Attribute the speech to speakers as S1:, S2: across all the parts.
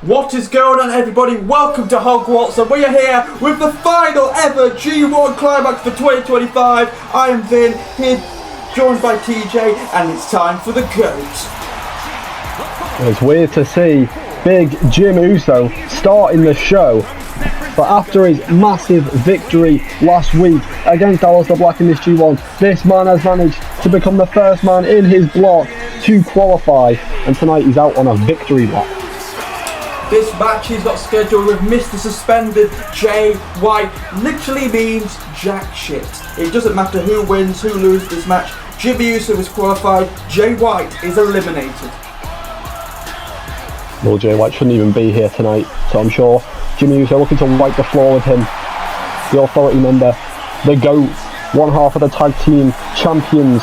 S1: What is going on, everybody? Welcome to Hogwarts, and we are here with the final ever G1 Climax for 2025. I am Vin, here joined by TJ, and it's time for the GOAT.
S2: It's weird to see big Jim Uso starting the show, but after his massive victory last week against Aleister Black in this G1, this man has managed to become the first man in his block to qualify, and tonight he's out on a victory lap.
S1: This match he's got scheduled with Mr. Suspended Jay White literally means jack shit. It doesn't matter who wins, who loses this match. Jimmy Uso is qualified, Jay White is eliminated.
S2: Well, Jay White shouldn't even be here tonight, so I'm sure Jimmy Uso looking to wipe the floor with him. The Authority member, the GOAT, one half of the tag team champions.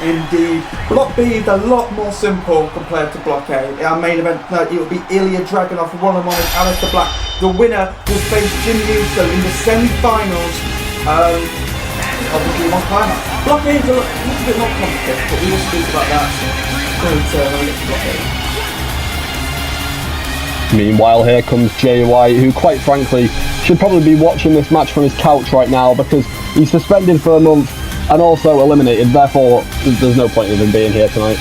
S1: Indeed. Block B is a lot more simple compared to Block A. In our main event tonight, it will be Ilya Dragunov one-on-one with Aleister Black. The winner will face Jimmy Uso in the semi-finals of the G1 Climax. Block A is a little bit more complicated, but we will speak about that when we get to Block A.
S2: Meanwhile, here comes Jay White, who quite frankly should probably be watching this match from his couch right now because he's suspended for a month and also eliminated, therefore there's no point in him being here tonight.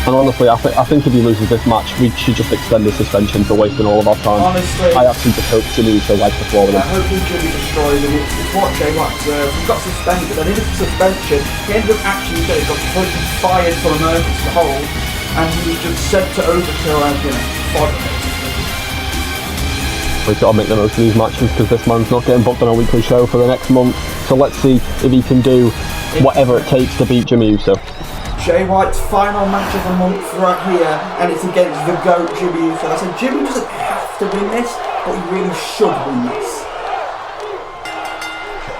S2: And honestly, I think if he loses this match, we should just extend his suspension for wasting all of our time.
S1: Honestly,
S2: I actually just hope Jimmy Uso wipes the floor with him.
S1: I hope Jimmy destroys him. It's what Jay White deserves. He got suspended, and in his suspension, he ended up actually getting completely fired from emergency hold, and he was just sent to overkill and, fodder.
S2: We've got to make the most of these matches because this man's not getting booked on a weekly show for the next month. So let's see if he can do whatever it takes to beat Jimmy Uso.
S1: Jay White's final match of the month right here, and it's against the GOAT, Jimmy Uso. I said Jimmy doesn't have to win this, but he really should win this.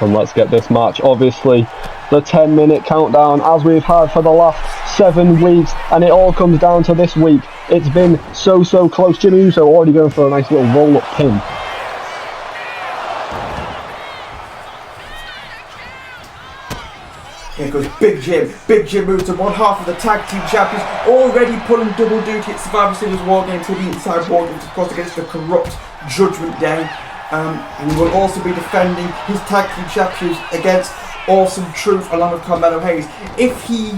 S2: And let's get this match. Obviously, the 10-minute countdown as we've had for the last 7 weeks, and it all comes down to this week. It's been so close. Jimmy Uso already going for a nice little roll-up pin.
S1: Here goes Big Jim Uso, one half of the tag team champions, already pulling double duty at Survivor Series War Games. He'll be inside War Games, of course, against the corrupt Judgment Day. And he will also be defending his tag team champions against Awesome Truth along with Carmelo Hayes. If he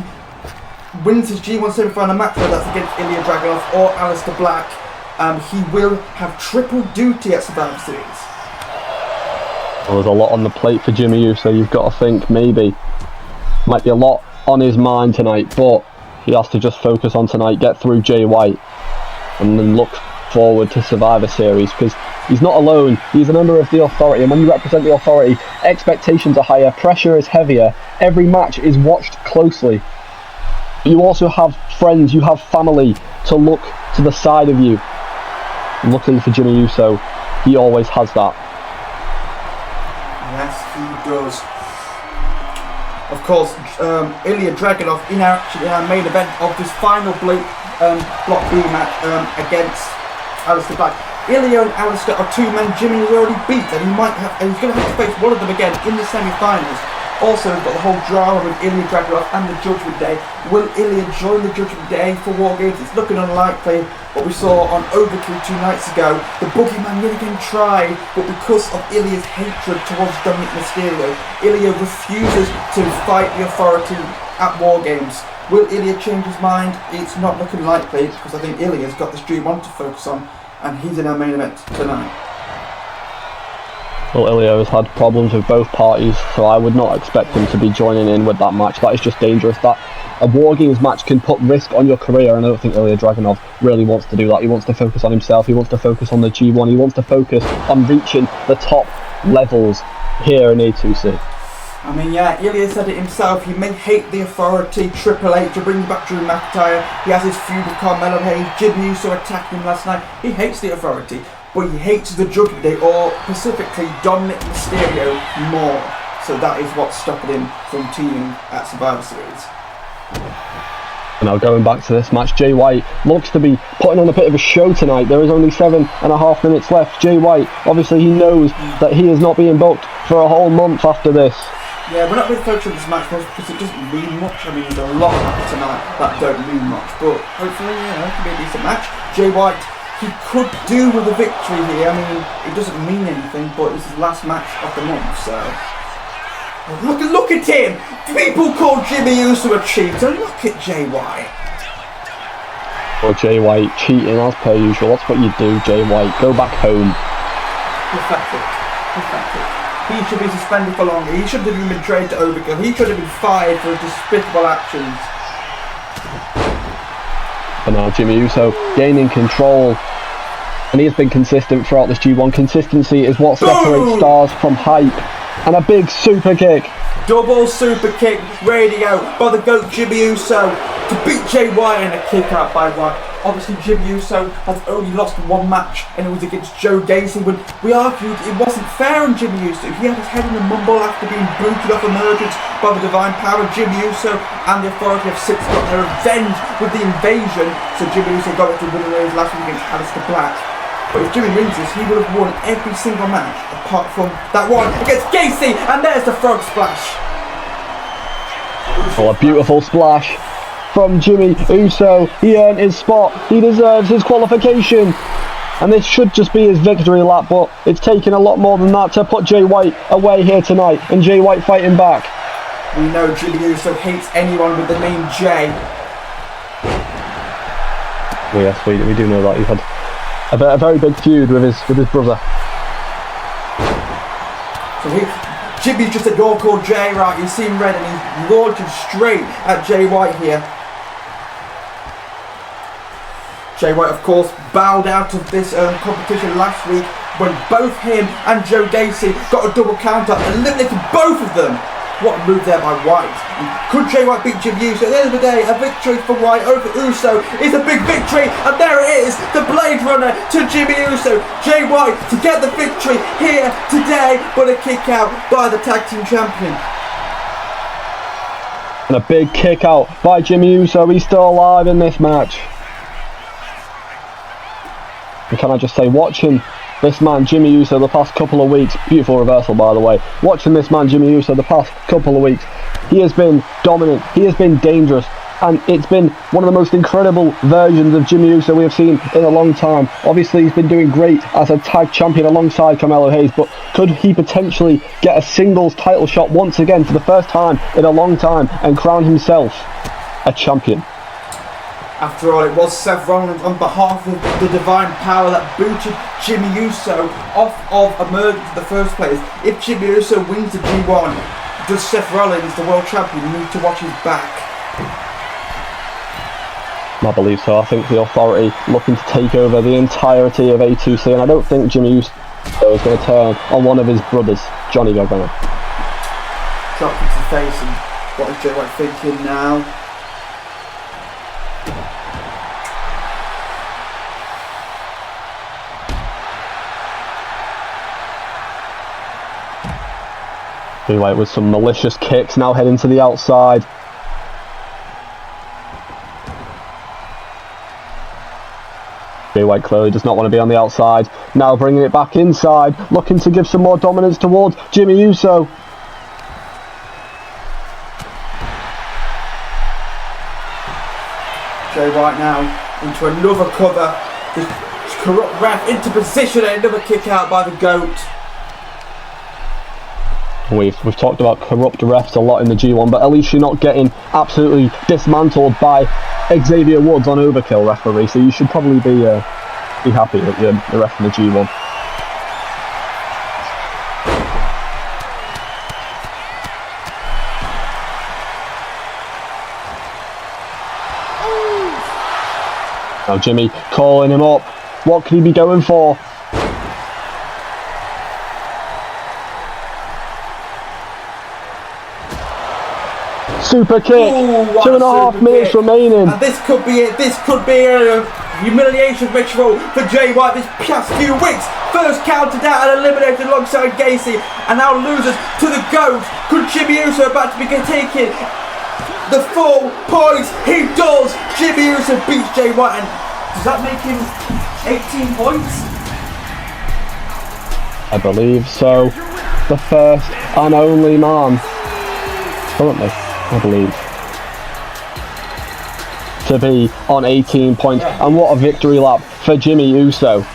S1: wins his G1 semi-final match, whether that's against Ilya Dragunov or Aleister Black, he will have triple duty at Survivor Series.
S2: Well, there's a lot on the plate for Jimmy Uso. You've got to think maybe might be a lot on his mind tonight, but he has to just focus on tonight, get through Jay White, and then look forward to Survivor Series because he's not alone. He's a member of the Authority, and when you represent the Authority, expectations are higher, pressure is heavier, every match is watched closely. You also have friends, you have family to look to the side of you. Luckily for Jimmy Uso, he always has that.
S1: Yes, he does. Of course, Ilya Dragunov in our main event of this final Block B match against Aleister Black. Ilya and Aleister are two men Jimmy has already beat, and he's going to have to face one of them again in the semi-finals. Also, we've got the whole drama with Ilya Dragunov and the Judgment Day. Will Ilya join the Judgment Day for War Games? It's looking unlikely. What we saw on Overkill 2 nights ago, the Boogeyman yet again tried, but because of Ilya's hatred towards Dominic Mysterio, Ilya refuses to fight the Authority at War Games. Will Ilya change his mind? It's not looking likely, because I think Ilya's got this G1 to focus on, and he's in our main event tonight.
S2: Well, Ilya has had problems with both parties, so I would not expect him to be joining in with that match. That is just dangerous. That a War Games match can put risk on your career, and I don't think Ilya Dragunov really wants to do that. He wants to focus on himself, he wants to focus on the G1, he wants to focus on reaching the top levels here in A2C.
S1: I mean, yeah, Ilya said it himself. He may hate the Authority, Triple H, to bring back Drew McIntyre. He has his feud with Carmelo Hayes. Jimmy Uso attacked him last night. He hates the Authority, but he hates the Judgment Day, or specifically Dominic Mysterio, more. So that is what's stopping him from teaming at Survivor Series.
S2: Now going back to this match, Jay White looks to be putting on a bit of a show tonight. There is only 7.5 minutes left. Jay White, obviously he knows that he is not being booked for a whole month after this.
S1: Yeah, we're not really focused on this match because it doesn't mean much. I mean, there's a lot tonight that don't mean much, but hopefully, it can be a decent match. Jay White, he could do with a victory here. I mean, it doesn't mean anything, but it's his last match of the month, so. Look at him! People call Jimmy Uso a cheater. Look at Jay White.
S2: Well, Jay White cheating as per usual. That's what you do, Jay White. Go back home.
S1: Pathetic. He should be suspended for longer. He shouldn't have been traded to Overkill. He should have been fired for despicable actions.
S2: But now Jimmy Uso gaining control. And he has been consistent throughout this G1. Consistency is what separates stars from hype. And a big super kick.
S1: Double super kick ready to go by the GOAT Jimmy Uso to beat Jay White, and a kick out by White. Obviously Jimmy Uso has only lost one match, and it was against Joe Gacy, when we argued it wasn't fair on Jimmy Uso. He had his head in the mumble after being booted off Emergence by the Divine Power. Jimmy Uso and the Authority have since got their revenge with the invasion, so Jimmy Uso got it to win his last week against Aleister Black. But if Jimmy wins this, he would have won every single match apart from that one against Gacy, and there's the frog splash.
S2: Oh, a beautiful splash from Jimmy Uso. He earned his spot. He deserves his qualification. And this should just be his victory lap, but it's taken a lot more than that to put Jay White away here tonight, and Jay White fighting back.
S1: We know Jimmy Uso hates anyone with the name Jay.
S2: Oh, yes, we do know that. He's had a very big feud with his brother.
S1: So Jimmy's just said, "You're called Jay, right?" You see him red, and he's launching straight at Jay White here. Jay White, of course, bowed out of this competition last week when both him and Joe Gacy got a double counter, eliminating both of them. What a move there by White. Could Jay White beat Jimmy Uso? At the end of the day, a victory for White over Uso is a big victory, and there it is, the Blade Runner to Jimmy Uso. Jay White to get the victory here today, but a kick out by the tag team champion.
S2: And a big kick out by Jimmy Uso. He's still alive in this match. And can I just say, watching this man Jimmy Uso the past couple of weeks, beautiful reversal by the way, watching this man Jimmy Uso the past couple of weeks, he has been dominant, he has been dangerous, and it's been one of the most incredible versions of Jimmy Uso we have seen in a long time. Obviously he's been doing great as a tag champion alongside Carmelo Hayes, but could he potentially get a singles title shot once again for the first time in a long time and crown himself a champion?
S1: After all, it was Seth Rollins on behalf of the Divine Power that booted Jimmy Uso off of Emergence in the first place. If Jimmy Uso wins the G1, does Seth Rollins, the world champion, need to watch his back?
S2: I believe so. I think the Authority looking to take over the entirety of A2C, and I don't think Jimmy Uso is going to turn on one of his brothers, Johnny Gargano.
S1: Dropped into the face, and what is Jay White thinking now?
S2: Jay White with some malicious kicks, now heading to the outside. Jay White clearly does not want to be on the outside. Now bringing it back inside, looking to give some more dominance towards Jimmy Uso.
S1: Jay White now into another cover. This corrupt ref into position, and another kick out by the GOAT.
S2: We've talked about corrupt refs a lot in the G1, but at least you're not getting absolutely dismantled by Xavier Woods on Overkill referee, so you should probably be happy that you're the ref in the G1. Now Jimmy calling him up. What could he be going for? Super kick. Ooh, 2.5 minutes remaining.
S1: And this could be it. This could be a humiliation ritual for Jay White this past few weeks. First counted out and eliminated alongside Gacy, and now loses to the GOAT. Could Jimmy Uso about to be taking the full points? He does. Jimmy Uso beats Jay White, and does that make him 18 points?
S2: I believe so. The first and only man currently, I believe, to be on 18 points. And what a victory lap for Jimmy Uso.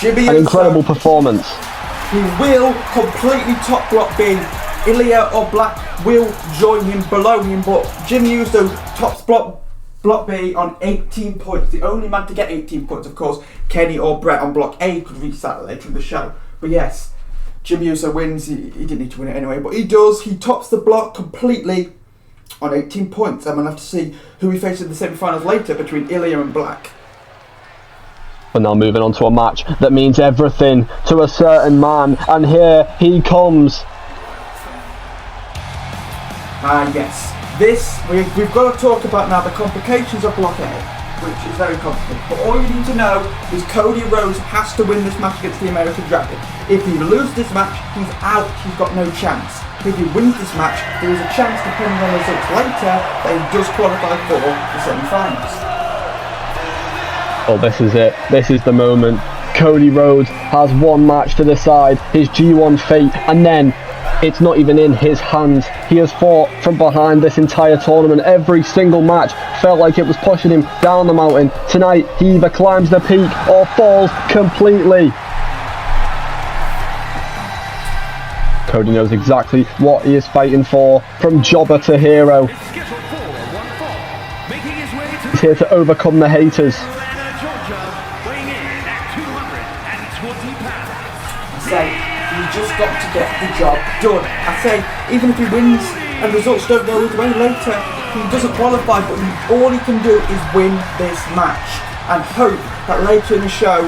S2: An incredible performance.
S1: He will completely top block B. Ilya or Black will join him below him, but Jimmy Uso tops block B on 18 points. The only man to get 18 points, of course, Kenny or Brett on block A could reach that later in the show. But yes, Jimmy Uso wins. He didn't need to win it anyway, but he does. He tops the block completely on 18 points. And we'll have to see who he faces in the semi-finals later between Ilya and Black.
S2: We're now moving on to a match that means everything to a certain man, and here he comes.
S1: Yes. This, we've got to talk about now the complications of Block A, which is very complicated. But all you need to know is Cody Rhodes has to win this match against the American Dragon. If he loses this match, he's out, he's got no chance. If he wins this match, there is a chance, depending on the results later, that he does qualify for the semi-finals.
S2: Oh, this is it. This is the moment. Cody Rhodes has one match to decide his G1 fate, and then it's not even in his hands. He has fought from behind this entire tournament. Every single match felt like it was pushing him down the mountain. Tonight, he either climbs the peak or falls completely. Cody knows exactly what he is fighting for, from jobber to hero. He's here to overcome the haters.
S1: You just got to get the job done. I say, even if he wins and results don't go his way later, he doesn't qualify, but all he can do is win this match and hope that later in the show,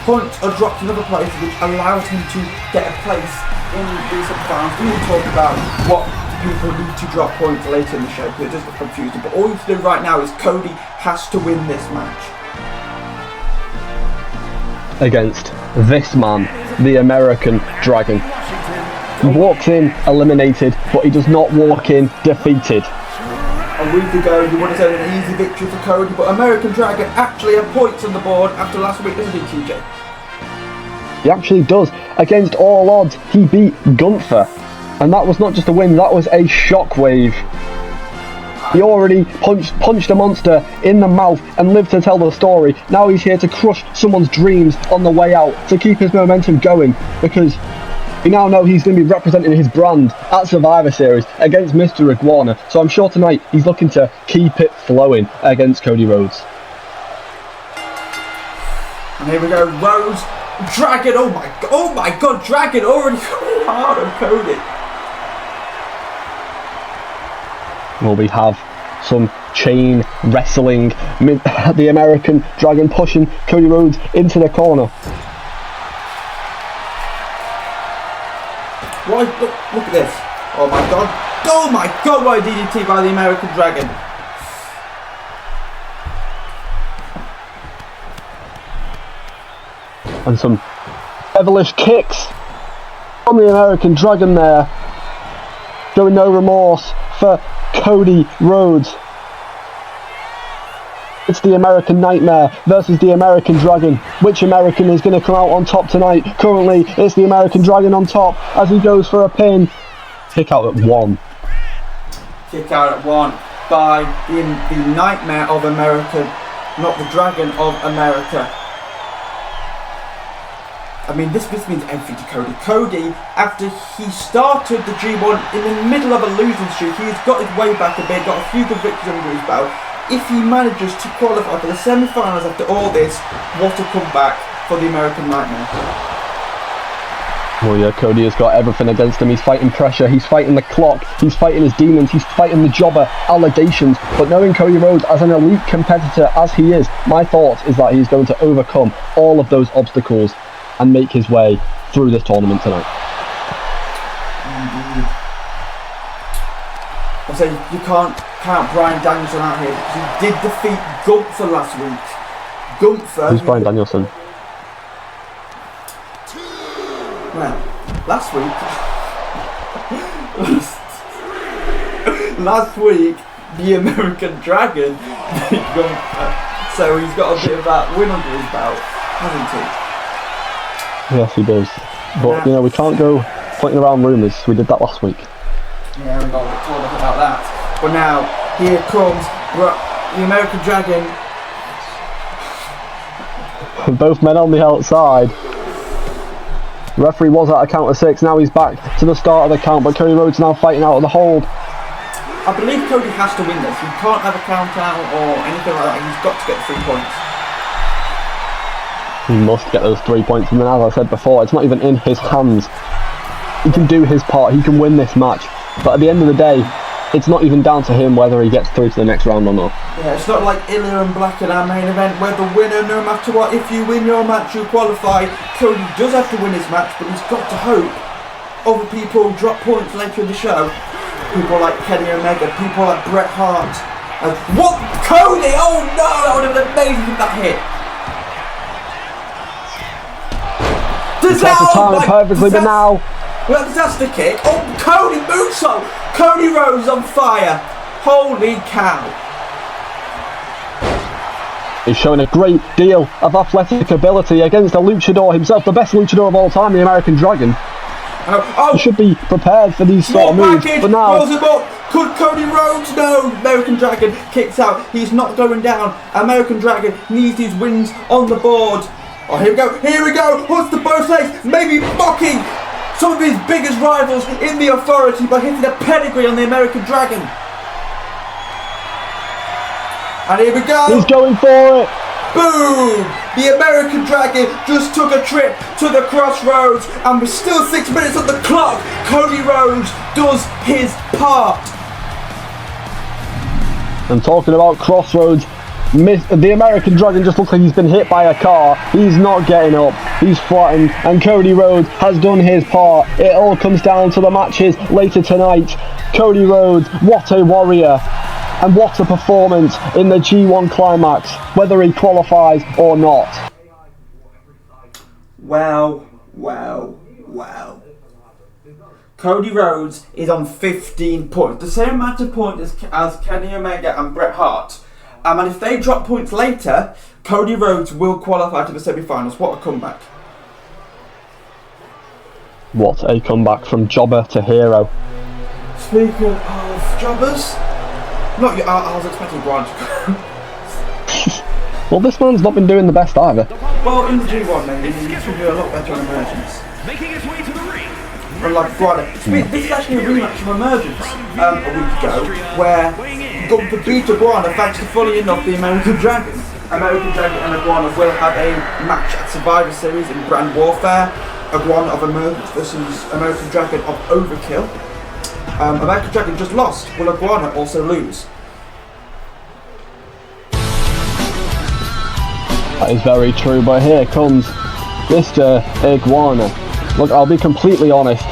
S1: points are dropped in other places, which allows him to get a place in the semi-finals. We will talk about what people need to drop points later in the show, because it does get confusing, but all you have to do right now is Cody has to win this match.
S2: Against this man, the American Dragon. He walks in eliminated, but he does not walk in defeated.
S1: A week ago, you would have said an easy victory for Cody, but American Dragon actually had points on the board after last week, doesn't he, TJ?
S2: He actually does. Against all odds, he beat Gunther. And that was not just a win, that was a shockwave. He already punched a monster in the mouth and lived to tell the story. Now he's here to crush someone's dreams on the way out, to keep his momentum going, because we now know he's going to be representing his brand at Survivor Series against Mr. Iguana. So I'm sure tonight he's looking to keep it flowing against Cody Rhodes.
S1: And here we go, Rhodes, Dragon, oh my god, Dragon already going hard on Cody.
S2: Well, we have some chain wrestling. The American Dragon pushing Cody Rhodes into the corner.
S1: Look at this. Oh my god, what a DDT by the American Dragon.
S2: And some devilish kicks from the American Dragon there. Showing no remorse for Cody Rhodes. It's the American Nightmare versus the American Dragon. Which American is going to come out on top tonight? Currently, it's the American Dragon on top as he goes for a pin. Kick out at one.
S1: Kick out at one by the Nightmare of America, not the Dragon of America. I mean, this means everything to Cody. Cody, after he started the G1 in the middle of a losing streak, he's got his way back a bit, got a few good victories under his belt. If he manages to qualify for the semi-finals after all this, what a comeback for the American Nightmare.
S2: Well, yeah, Cody has got everything against him. He's fighting pressure, he's fighting the clock, he's fighting his demons, he's fighting the jobber allegations. But knowing Cody Rhodes as an elite competitor as he is, my thought is that he's going to overcome all of those obstacles and make his way through this tournament tonight.
S1: Indeed. I say you can't count Bryan Danielson out here because he did defeat Gunther last week. Gunther.
S2: Who's Bryan Danielson?
S1: Well, last week the American Dragon beat Gunther, so he's got a bit of that win under his belt, hasn't he?
S2: Yes, he does. But, you know, we can't go pointing around rumours. We did that last week.
S1: Yeah, we got told about that. But now, here comes the American Dragon.
S2: Both men on the outside. Referee was at a count of 6, now he's back to the start of the count, but Cody Rhodes now fighting out of the hold.
S1: I believe Cody has to win this. He can't have a count out or anything like that. He's got to get 3 points.
S2: He must get those 3 points, and then as I said before, it's not even in his hands. He can do his part, he can win this match, but at the end of the day, it's not even down to him whether he gets through to the next round or not.
S1: Yeah, it's not like Ilya and Black in our main event where the winner, no matter what, if you win your match, you qualify. Cody does have to win his match, but he's got to hope other people drop points later in the show. People like Kenny Omega, people like Bret Hart. What? Cody! Oh no, that would have been amazing if that hit.
S2: He tried to time it perfectly, but now...
S1: Well, that's the kick. Oh, Cody Musso! Cody Rhodes on fire. Holy cow.
S2: He's showing a great deal of athletic ability against a luchador himself, the best luchador of all time, the American Dragon. He should be prepared for these sort of moves, but now...
S1: Could Cody Rhodes? No! American Dragon kicks out. He's not going down. American Dragon needs his wins on the board. Oh, here we go. Here we go. Hooks to both legs. Maybe mocking some of his biggest rivals in the Authority by hitting a pedigree on the American Dragon. And here we go.
S2: He's going for it.
S1: Boom! The American Dragon just took a trip to the crossroads, and we're still 6 minutes on the clock. Cody Rhodes does his part.
S2: And talking about crossroads, the American Dragon just looks like he's been hit by a car. He's not getting up. He's flattened, and Cody Rhodes has done his part. It all comes down to the matches later tonight. Cody Rhodes, what a warrior. And what a performance in the G1 Climax, whether he qualifies or not.
S1: Wow, wow, wow. Cody Rhodes is on 15 points, the same amount of points as Kenny Omega and Bret Hart. And if they drop points later, Cody Rhodes will qualify to the semi-finals. What a comeback.
S2: What a comeback from jobber to hero.
S1: Speaking of jobbers... Not you, I was expecting Grant.
S2: Well, this man's not been doing the best either.
S1: Well, in the G1, maybe he should do a lot better on Emergence.
S3: Making his way to the ring.
S1: Like Grant. This is actually a rematch from Emergence a week ago, where Gunther beat Iguana thanks to, fully enough, the American Dragon. American Dragon and Iguana will have a match at Survivor Series in Brand Warfare. Iguana of Emergence versus American Dragon of Overkill. American Dragon just lost. Will Iguana also lose?
S2: That is very true, but here comes Mr. Iguana. Look, I'll be completely honest.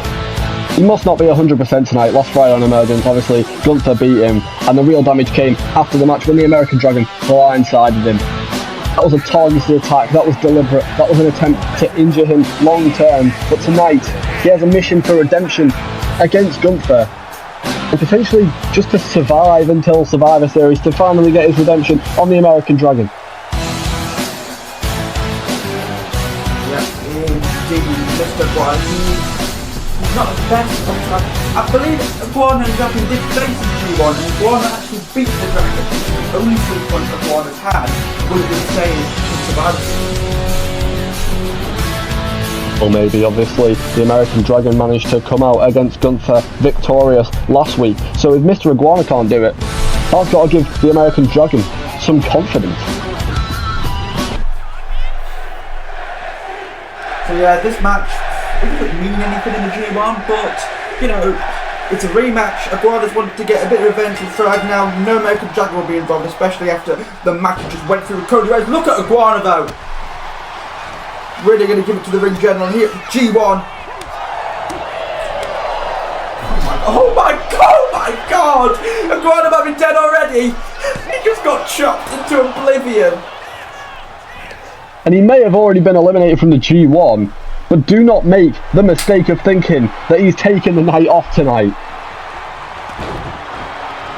S2: He must not be 100% tonight. Lost Friday on Emergence. Obviously, Gunther beat him, and the real damage came after the match when the American Dragon blindsided him. That was a targeted attack. That was deliberate. That was an attempt to injure him long term. But tonight, he has a mission for redemption against Gunther, and potentially just to survive until Survivor Series to finally get his redemption on the American Dragon.
S1: Yeah, indeed, Mr. Iguana. He's not the best. I believe Iguana and Dragon did face the G1, and Iguana actually beat the Dragon. The only 3 points Iguana's had would have been saved to Survivor Series.
S2: Or maybe, obviously, the American Dragon managed to come out against Gunther victorious last week. So if Mr. Iguana can't do it, I've got to give the American Dragon some confidence.
S1: So yeah, this match, it doesn't mean anything in the G1, but, you know, it's a rematch. Iguana's wanted to get a bit of revenge and so now no American Dragon will be involved, especially after the match just went through with Cody Rhodes. Look at Iguana though! Really going to give it to the ring general here at G1. Oh my god! Iguana might be dead already! He just got chopped into oblivion!
S2: And he may have already been eliminated from the G1, but do not make the mistake of thinking that he's taken the night off tonight.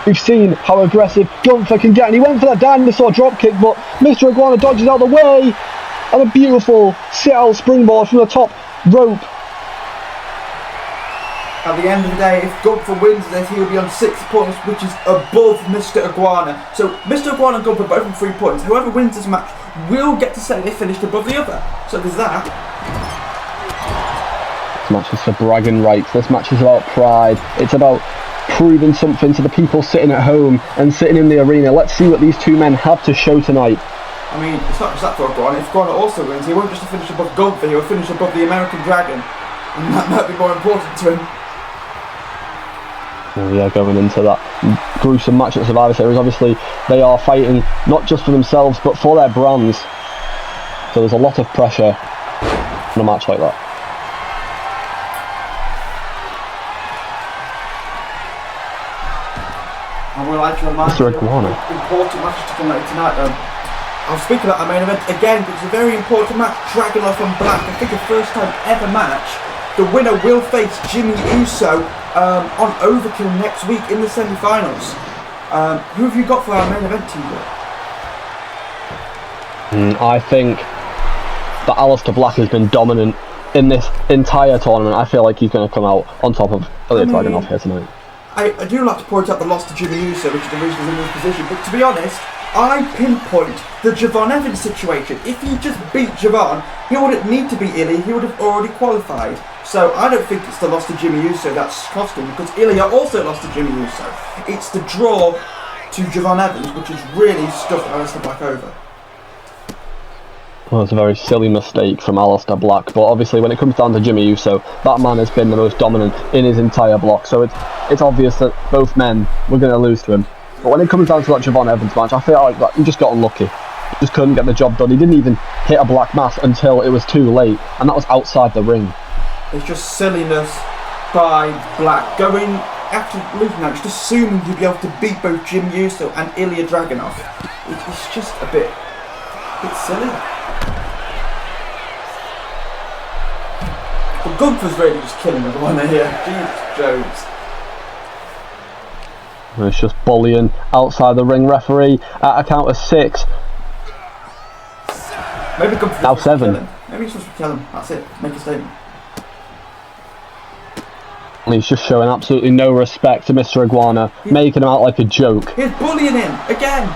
S2: We've seen how aggressive Gunther can get, and he went for that dinosaur dropkick, but Mr. Iguana dodges out the way, and a beautiful sit-out springboard from the top rope.
S1: at the end of the day, if Gunther wins this, he'll be on 6 points, which is above Mr. Iguana. So Mr. Iguana and Gunther both on 3 points. Whoever wins this match will get to say they finished above the other. So there's that.
S2: This match is for bragging rights. This match is about pride. It's about proving something to the people sitting at home and sitting in the arena. Let's see what these two men have to show tonight.
S1: I mean, it's not just that for Iguana. If Iguana also wins, he won't just finish above Gunther, he'll finish above the American Dragon. And that might be more important to him.
S2: Oh yeah, going into that gruesome match at Survivor Series, obviously they are fighting not just for themselves but for their brands. So there's a lot of pressure in a match like that.
S1: I would like to remind
S2: Mr.
S1: you
S2: Iguana.
S1: of important matches to come later tonight. I'll speak about our main event again, because it's a very important match. Dragunov and Black, I think a first time ever match. The winner will face Jimmy Uso on Overkill next week in the semi-finals. Who have you got for our main event team?
S2: I think that Aleister Black has been dominant in this entire tournament. I feel like he's going to come out on top of Ilya Dragunov here tonight.
S1: I do like to point out the loss to Jimmy Uso, which is the reason he's in this position, but to be honest, I pinpoint the Javon Evans situation. If he just beat Javon, he wouldn't need to beat Ilya, he would have already qualified. So I don't think it's the loss to Jimmy Uso that's cost him, because Ilya also lost to Jimmy Uso. It's the draw to Javon Evans, which has really stuffed Aleister Black over.
S2: Well, it's a very silly mistake from Aleister Black, but obviously when it comes down to Jimmy Uso, that man has been the most dominant in his entire block, so it's obvious that both men were going to lose to him. But when it comes down to that Javon Evans match, I feel like he just got unlucky. He just couldn't get the job done. He didn't even hit a black mass until it was too late, and that was outside the ring.
S1: It's just silliness by Black going after losing that, just assuming you'd be able to beat both Jimmy Uso and Ilya Dragunov. It's just a bit silly. But Gunther's really just killing everyone here. Jesus Jones.
S2: It's just bullying outside the ring. Referee at a count of 6.
S1: Maybe Gunther's
S2: now
S1: supposed
S2: 7.
S1: To kill him. Maybe he's supposed to kill him. That's it. Make a statement.
S2: And he's just showing absolutely no respect to Mr. Iguana, making him out like a joke.
S1: He's bullying him again.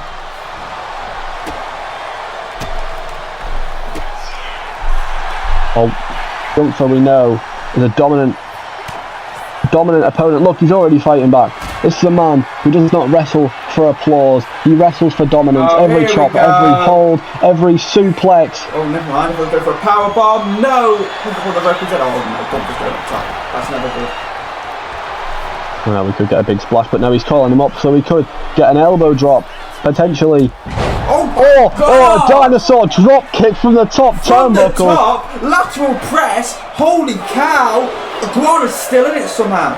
S2: Oh, Gunther, we know, is a dominant opponent. Look, he's already fighting back. This is a man who does not wrestle for applause. He wrestles for dominance. Every chop, every hold, every suplex.
S1: Oh, never mind. He'll go for a power bomb. No. Oh no, Gunther's going up top. That's never good.
S2: Well, we could get a big splash, but now he's calling him up, so we could get an elbow drop, potentially. Oh, a dinosaur drop kick from the top turnbuckle.
S1: From the top, lateral press. Holy cow! Iguana's still in it somehow.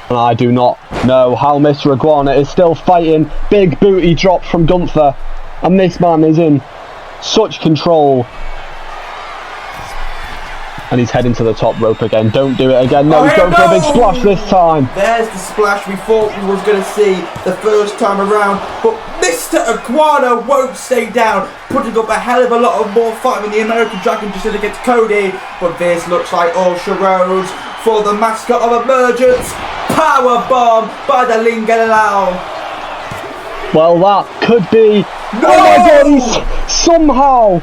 S2: And I do not know how Mr. Iguana is still fighting. Big booty drop from Gunther, and this man is in such control. And he's heading to the top rope again. Don't do it again. No, he's going for a big splash this time.
S1: There's the splash we thought we was going to see the first time around. But Mr. Iguana won't stay down, putting up a hell of a lot of more fight than the American Dragon just did against Cody. But this looks like Ultra Rose for the mascot of Emergence. Power bomb by the Lingalao.
S2: Well, that could be.
S1: No!
S2: Oh my God! He's somehow.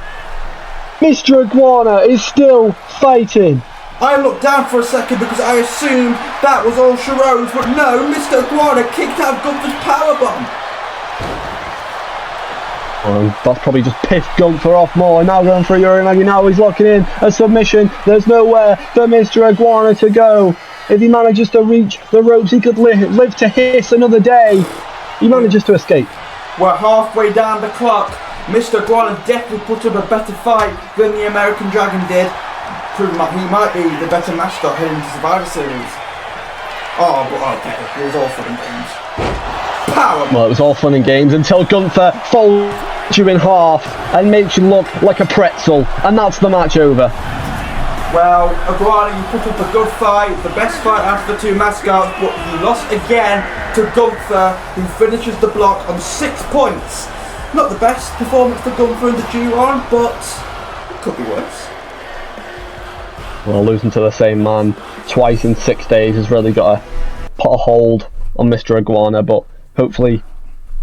S2: Mr. Iguana is still fighting.
S1: I looked down for a second because I assumed that was Ultra Rose, but no, Mr. Iguana kicked out Gunther's powerbomb.
S2: Well, that's probably just pissed Gunther off more. Now going for a Uranagi. Now he's locking in a submission. There's nowhere for Mr. Iguana to go. If he manages to reach the ropes, he could live to hiss another day. He manages to escape.
S1: We're halfway down the clock. Mr. Iguana definitely put up a better fight than the American Dragon did, proving that he might be the better mascot heading into Survivor Series. Oh, but okay, it was all fun and games. Power!
S2: Well, it was all fun and games until Gunther folds you in half and makes you look like a pretzel, and that's the match over.
S1: Well, Iguana, you put up a good fight, the best fight out of the two mascots, but you lost again to Gunther, who finishes the block on 6 points. Not the best performance for Gunther in the G1, but it could be worse.
S2: Well, losing to the same man twice in 6 days has really got to put a hold on Mr. Iguana, but hopefully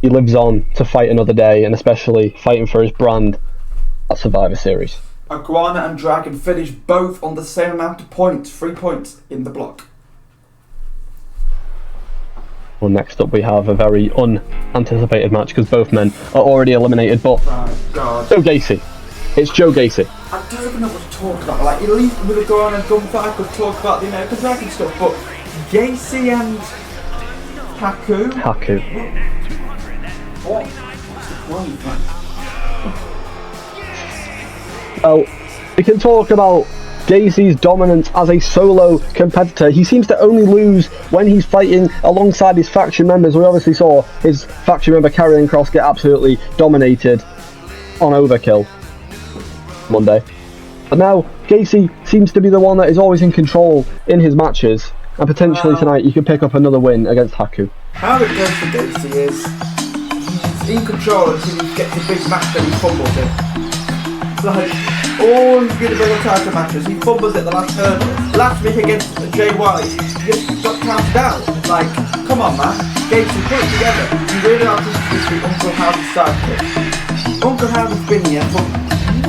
S2: he lives on to fight another day, and especially fighting for his brand at Survivor Series.
S1: Iguana and Dragon finished both on the same amount of points, 3 points in the block.
S2: Well, next up we have a very unanticipated match because both men are already eliminated, but
S1: God.
S2: Joe Gacy. It's Joe Gacy.
S1: I don't even know what to talk about. Like, at least with Iguana and Gunfight I could talk about the American Dragon stuff, but Gacy and Haku?
S2: Haku.
S1: What's the point, man?
S2: Well, we can talk about Gacy's dominance as a solo competitor. He seems to only lose when he's fighting alongside his faction members. We obviously saw his faction member Karrion Kross get absolutely dominated on Overkill Monday. But now Gacy seems to be the one that is always in control in his matches, and potentially tonight he could pick up another win against Haku.
S1: How it goes for Gacy is he's in control until he gets a big match, then he fumbles it. Like, all his good ability title matches, he fumbles at the last hurdle. Last week against Jay White, he just got counted out. Like, come on, man. Gacy, put it together. You really are just the Uncle Howdy's sidekick. Uncle Howdy's been here for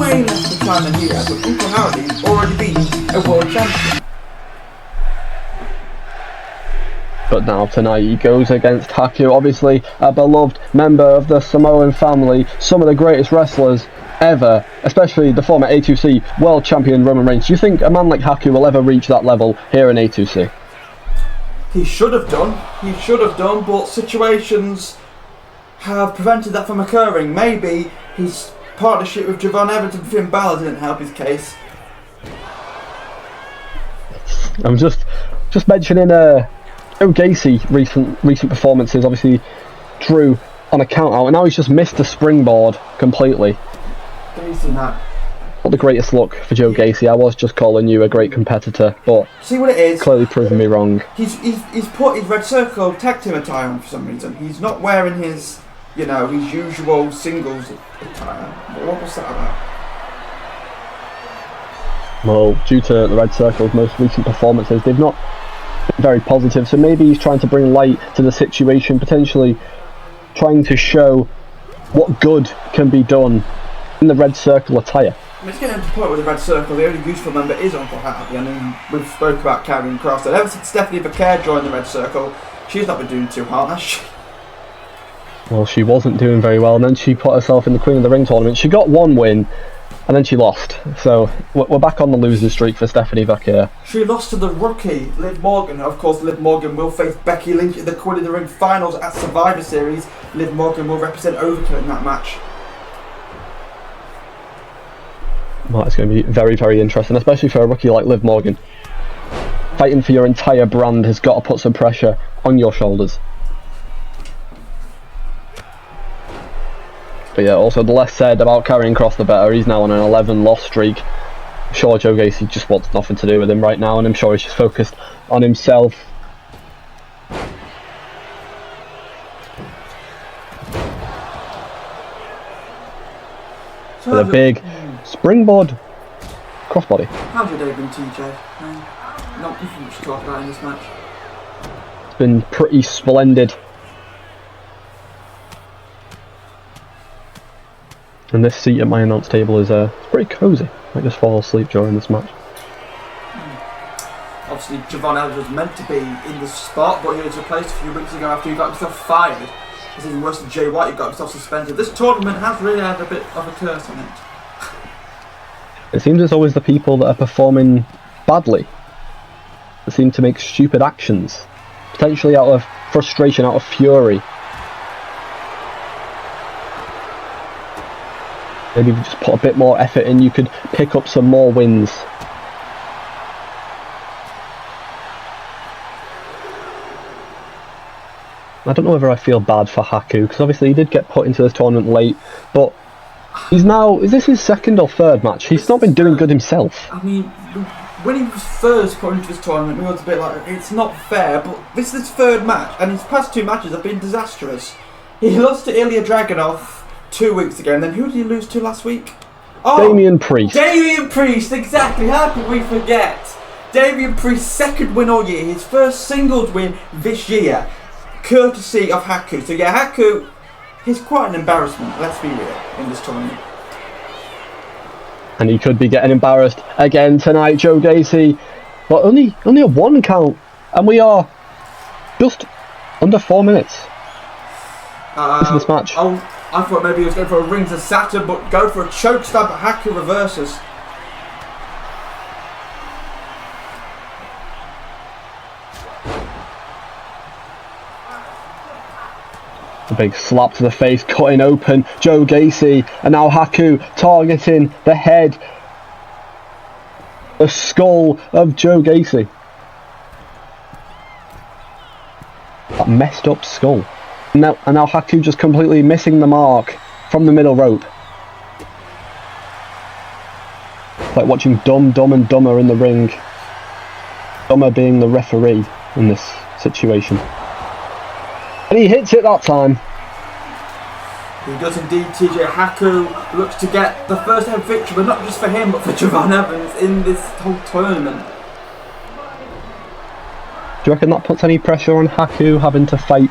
S1: way less time than he has, but Uncle Howdy's already been a world champion.
S2: But now tonight he goes against Haku, obviously a beloved member of the Samoan family, some of the greatest wrestlers ever, especially the former A2C world champion Roman Reigns. Do you think a man like Haku will ever reach that level here in A2C?
S1: He should have done, but situations have prevented that from occurring. Maybe his partnership with Javon Evans and Finn Balor didn't help his case.
S2: I'm just mentioning Joe Gacy recent performances. Obviously drew on a count out, and now he's just missed the springboard completely.
S1: Gacy, Matt.
S2: Not the greatest look for Joe Gacy. I was just calling you a great competitor, but
S1: see what it is.
S2: Clearly proving me wrong.
S1: He's put his Red Circle tag team attire on for some reason. He's not wearing his, his usual singles attire. What was that about?
S2: Well, due to the Red Circle's most recent performances, they've not been very positive. So maybe he's trying to bring light to the situation, potentially trying to show what good can be done in the Red Circle attire.
S1: I mean, it's getting to the point where the Red Circle, the only useful member is Uncle Howdy. I mean, we've spoke about Karrion Kross, and ever since Stephanie Vaquer joined the Red Circle, she's not been doing too hard, has she?
S2: Well, she wasn't doing very well, and then she put herself in the Queen of the Ring tournament. She got one win, and then she lost. So we're back on the losing streak for Stephanie Vaquer.
S1: She lost to the rookie, Liv Morgan. Of course, Liv Morgan will face Becky Lynch in the Queen of the Ring finals at Survivor Series. Liv Morgan will represent Overkill in that match.
S2: Well, it's going to be very, very interesting, especially for a rookie like Liv Morgan. Fighting for your entire brand has got to put some pressure on your shoulders. But yeah, also the less said about Karrion Kross the better. He's now on an 11-loss streak. I'm sure Joe Gacy just wants nothing to do with him right now, and I'm sure he's just focused on himself.
S1: So
S2: with a big springboard crossbody.
S1: How's your day been, TJ? Not much to talk about in this match.
S2: It's been pretty splendid. And this seat at my announce table is pretty cosy. I might just fall asleep during this match.
S1: Obviously, Javon Evans was meant to be in the spot, but he was replaced a few weeks ago after he got himself fired. It's even worse than Jay White, he got himself suspended. This tournament has really had a bit of a curse on it.
S2: It seems it's always the people that are performing badly that seem to make stupid actions, potentially out of frustration, out of fury. Maybe if you just put a bit more effort in, you could pick up some more wins. I don't know whether I feel bad for Haku, because obviously he did get put into this tournament late, but he's now, is this his second or third match? He's not been doing good himself.
S1: I mean, when he was first put into this tournament, we was a bit like, it's not fair, but this is his third match, and his past two matches have been disastrous. He lost to Ilya Dragunov 2 weeks ago, and then who did he lose to last week?
S2: Damien Priest.
S1: Damien Priest, exactly. How could we forget? Damien Priest's second win all year, his first singles win this year, courtesy of Haku. So yeah, Haku, he's quite an embarrassment, let's be real, in this tournament.
S2: And he could be getting embarrassed again tonight, Joe Gacy. But only a 1 count, and we are just under 4 minutes into this match.
S1: I thought maybe he was going for a Rings of Saturn, but go for a choke stab, but Haku reverses.
S2: A big slap to the face, cutting open Joe Gacy, and now Haku targeting the head, the skull of Joe Gacy. That messed up skull. And now Haku just completely missing the mark from the middle rope. It's like watching Dumb and Dumber in the ring. Dumber being the referee in this situation. And he hits it that time.
S1: He does indeed. TJ Haku looks to get the first ever victory, but not just for him, but for Javon Evans in this whole tournament.
S2: Do you reckon that puts any pressure on Haku having to fight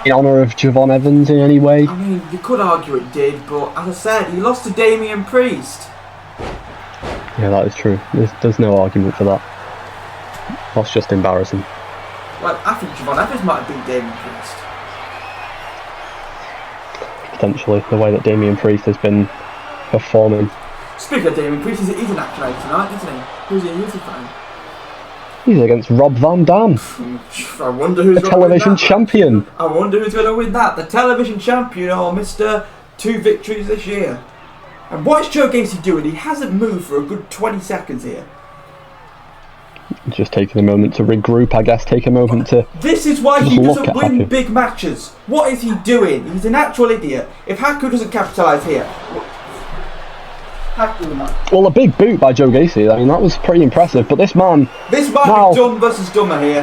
S2: in honour of Javon Evans in any way?
S1: I mean, you could argue it did, but as I said, he lost to Damien Priest.
S2: Yeah, that is true. There's no argument for that. That's just embarrassing.
S1: Well, I think Javon Evans might have beat Damien Priest.
S2: Potentially, the way that Damien Priest has been performing.
S1: Speaking of Damien Priest, he's an actor tonight, isn't he? Who's he fighting?
S2: He's against Rob Van Dam.
S1: I wonder who's
S2: the television champion.
S1: I wonder who's going to win that. The television champion, or Mr. 2 victories this year. And what is Joe Gacy doing? He hasn't moved for a good 20 seconds here.
S2: Just taking a moment to regroup, I guess. Take a moment to.
S1: This is why he doesn't win
S2: Haku.
S1: Big matches. What is he doing? He's an actual idiot. If Haku doesn't capitalise here.
S2: Well, a big boot by Joe Gacy. I mean, that was pretty impressive. But this man.
S1: This might
S2: now,
S1: be Dumb versus Dumber here.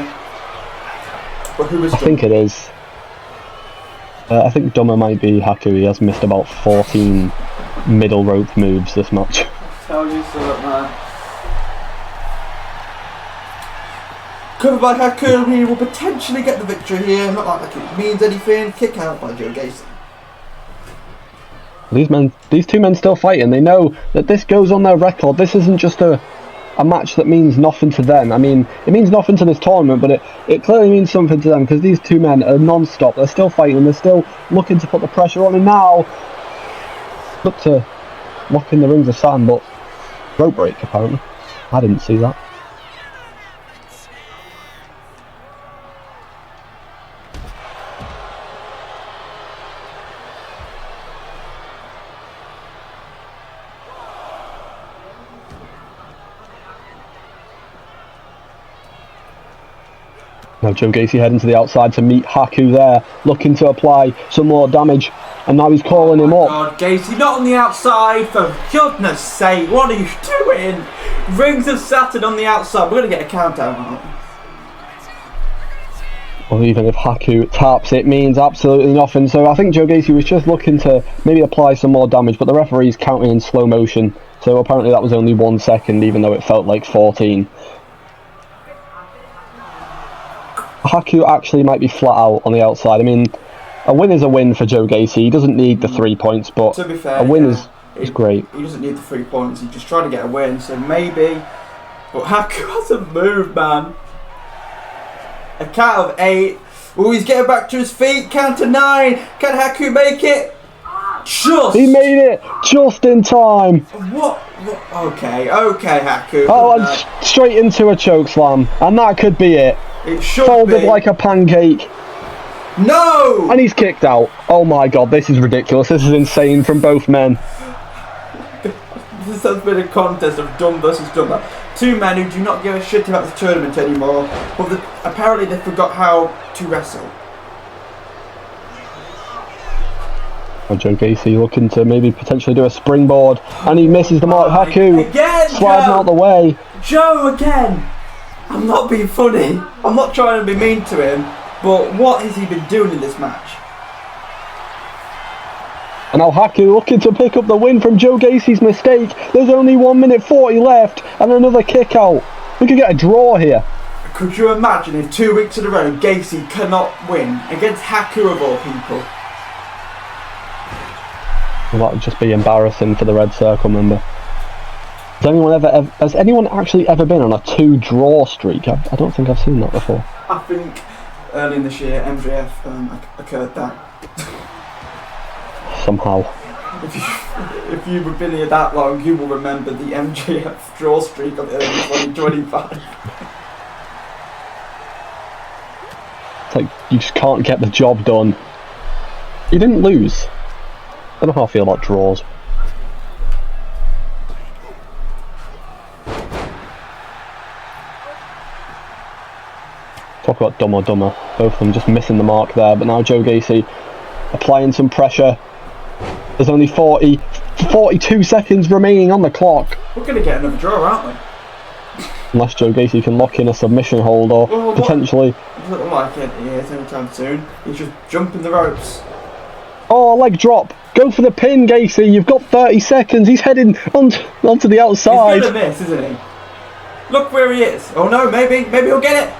S1: But who is Dumb?
S2: I think it is. I think Dumber might be Haku. He has missed about 14 middle rope moves this match.
S1: Tell you so, man. Covered by Haku, he will potentially get the victory here. Not like it means anything. Kick out by Joe Gacy.
S2: These two men still fighting. They know that this goes on their record. This isn't just a match that means nothing to them. I mean, it means nothing to this tournament, but it clearly means something to them because these two men are non-stop. They're still fighting. They're still looking to put the pressure on. And now, look to lock in the Rings of Saturn, but rope break apparently. I didn't see that. Now Joe Gacy heading to the outside to meet Haku there, looking to apply some more damage, and now he's calling him up.
S1: God, Gacy, not on the outside, for goodness sake, what are you doing? Rings of Saturn on the outside, we're going to get a countdown.
S2: Well, even if Haku taps, it means absolutely nothing, so I think Joe Gacy was just looking to maybe apply some more damage, but the referee's counting in slow motion, so apparently that was only 1 second, even though it felt like 14. Haku actually might be flat out on the outside. I mean, a win is a win for Joe Gacy. He doesn't need the 3 points, but
S1: to be fair,
S2: a win is great.
S1: He doesn't need the 3 points. He's just trying to get a win, so maybe. But Haku hasn't moved, man. A count of 8. Oh, he's getting back to his feet. Count to 9. Can Haku make it? Just.
S2: He made it just in time.
S1: What? Okay, Haku.
S2: Oh, and straight into a choke slam, and that could be it.
S1: It should
S2: Folded
S1: be.
S2: like a pancake.
S1: No!
S2: And he's kicked out. Oh my god, this is ridiculous. This is insane from both men.
S1: This has been a contest of Dumb versus Dumber. 2 men who do not give a shit about this tournament anymore, but apparently they forgot how to wrestle.
S2: Well, Joe Gacy looking to maybe potentially do a springboard, and he misses the mark. Haku
S1: again,
S2: sliding out the way.
S1: Joe again! I'm not being funny. I'm not trying to be mean to him, but what has he been doing in this match?
S2: And now Haku looking to pick up the win from Joe Gacy's mistake. There's only 1 minute 40 left and another kick out. We could get a draw here.
S1: Could you imagine if 2 weeks in a row Gacy cannot win against Haku of all people?
S2: Well, that would just be embarrassing for the Red Circle member. Has anyone actually ever been on a 2-draw streak? I don't think I've seen that before.
S1: I think early in this year MJF occurred that.
S2: Somehow.
S1: If you've been here that long, you will remember the MJF draw streak of early 2025.
S2: It's like you just can't get the job done. You didn't lose. I don't know how I feel about draws. Talk about dumb or dumber. Both of them just missing the mark there. But now Joe Gacy applying some pressure. There's only 42 seconds remaining on the clock.
S1: We're going to get another draw, aren't we?
S2: Unless Joe Gacy can lock in a submission hold or potentially...
S1: It doesn't look like it is anytime soon. He's just jumping the ropes.
S2: Oh, leg drop. Go for the pin, Gacy. You've got 30 seconds. He's heading onto the outside.
S1: He's going to miss, isn't he? Look where he is. Oh no, maybe he'll get it.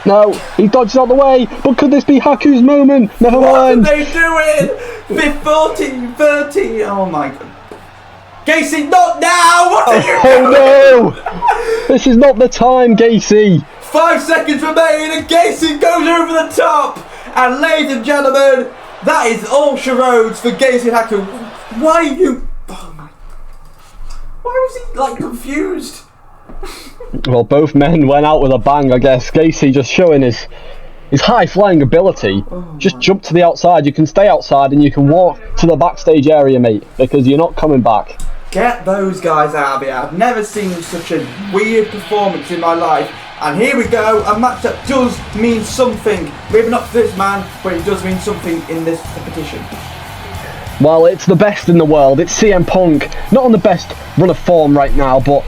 S2: No, he dodges out the way. But could this be Haku's moment? Never mind.
S1: What are they doing? 14, 13. Oh my god. Gacy, not now! What are you doing?
S2: Oh no! This is not the time, Gacy.
S1: 5 seconds remaining and Gacy goes over the top. And ladies and gentlemen, that is all charades for Gacy and Haku. Why are you... Oh my... Why was he, like, confused?
S2: Well, both men went out with a bang, I guess. Gacy just showing his high-flying ability. Just jump to the outside. You can stay outside and you can walk to the backstage area, mate, because you're not coming back.
S1: Get those guys out of here. I've never seen such a weird performance in my life. And here we go, a match that does mean something. Maybe not for this man, but it does mean something in this competition.
S2: Well, it's the best in the world. It's CM Punk. Not on the best run of form right now, but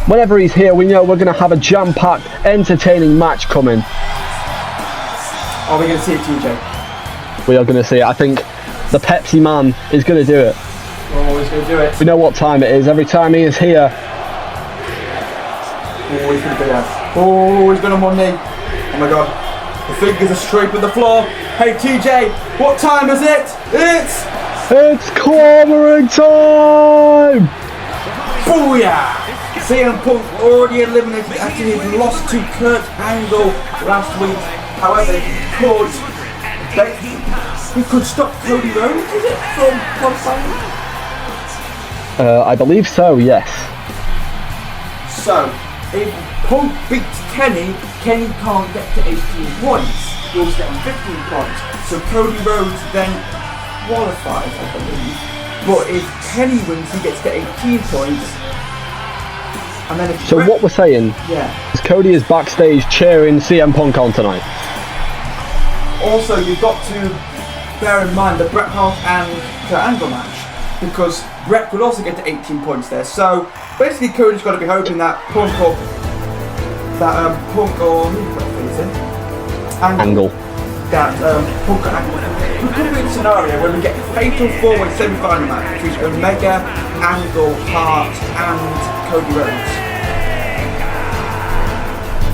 S2: whenever he's here, we know we're going to have a jam-packed, entertaining match coming.
S1: Are we going to see it, TJ?
S2: We are going to see it. I think the Pepsi man is going to do it.
S1: Oh, he's going to do it.
S2: We know what time it is. Every time he is here.
S1: Oh, he's going to do that. Oh, he's going to money. Oh my god. The fingers are straight with the floor. Hey, TJ, what time is it? It's
S2: clobbering time!
S1: Booyah! CM Punk already eliminated after he lost to Kurt Angle last week. However, he could stop Cody Rhodes, is it, from qualifying?
S2: I believe so, yes.
S1: So, if Punk beats Kenny, Kenny can't get to 18 points. He'll stay on 15 points. So Cody Rhodes then qualifies, I believe. But if Kenny wins, he gets to 18 points. And then if
S2: so what we're saying is Cody is backstage cheering CM Punk on tonight.
S1: Also, you've got to bear in mind the Bret Hart and Kurt Angle match, because Bret could also get to 18 points there. So basically, Cody's got to be hoping that Punk or Angle. That Punk or Angle. We could be in a scenario where we get a fatal four-way semi-final match between Omega, Angle, Hart, and Cody Rhodes.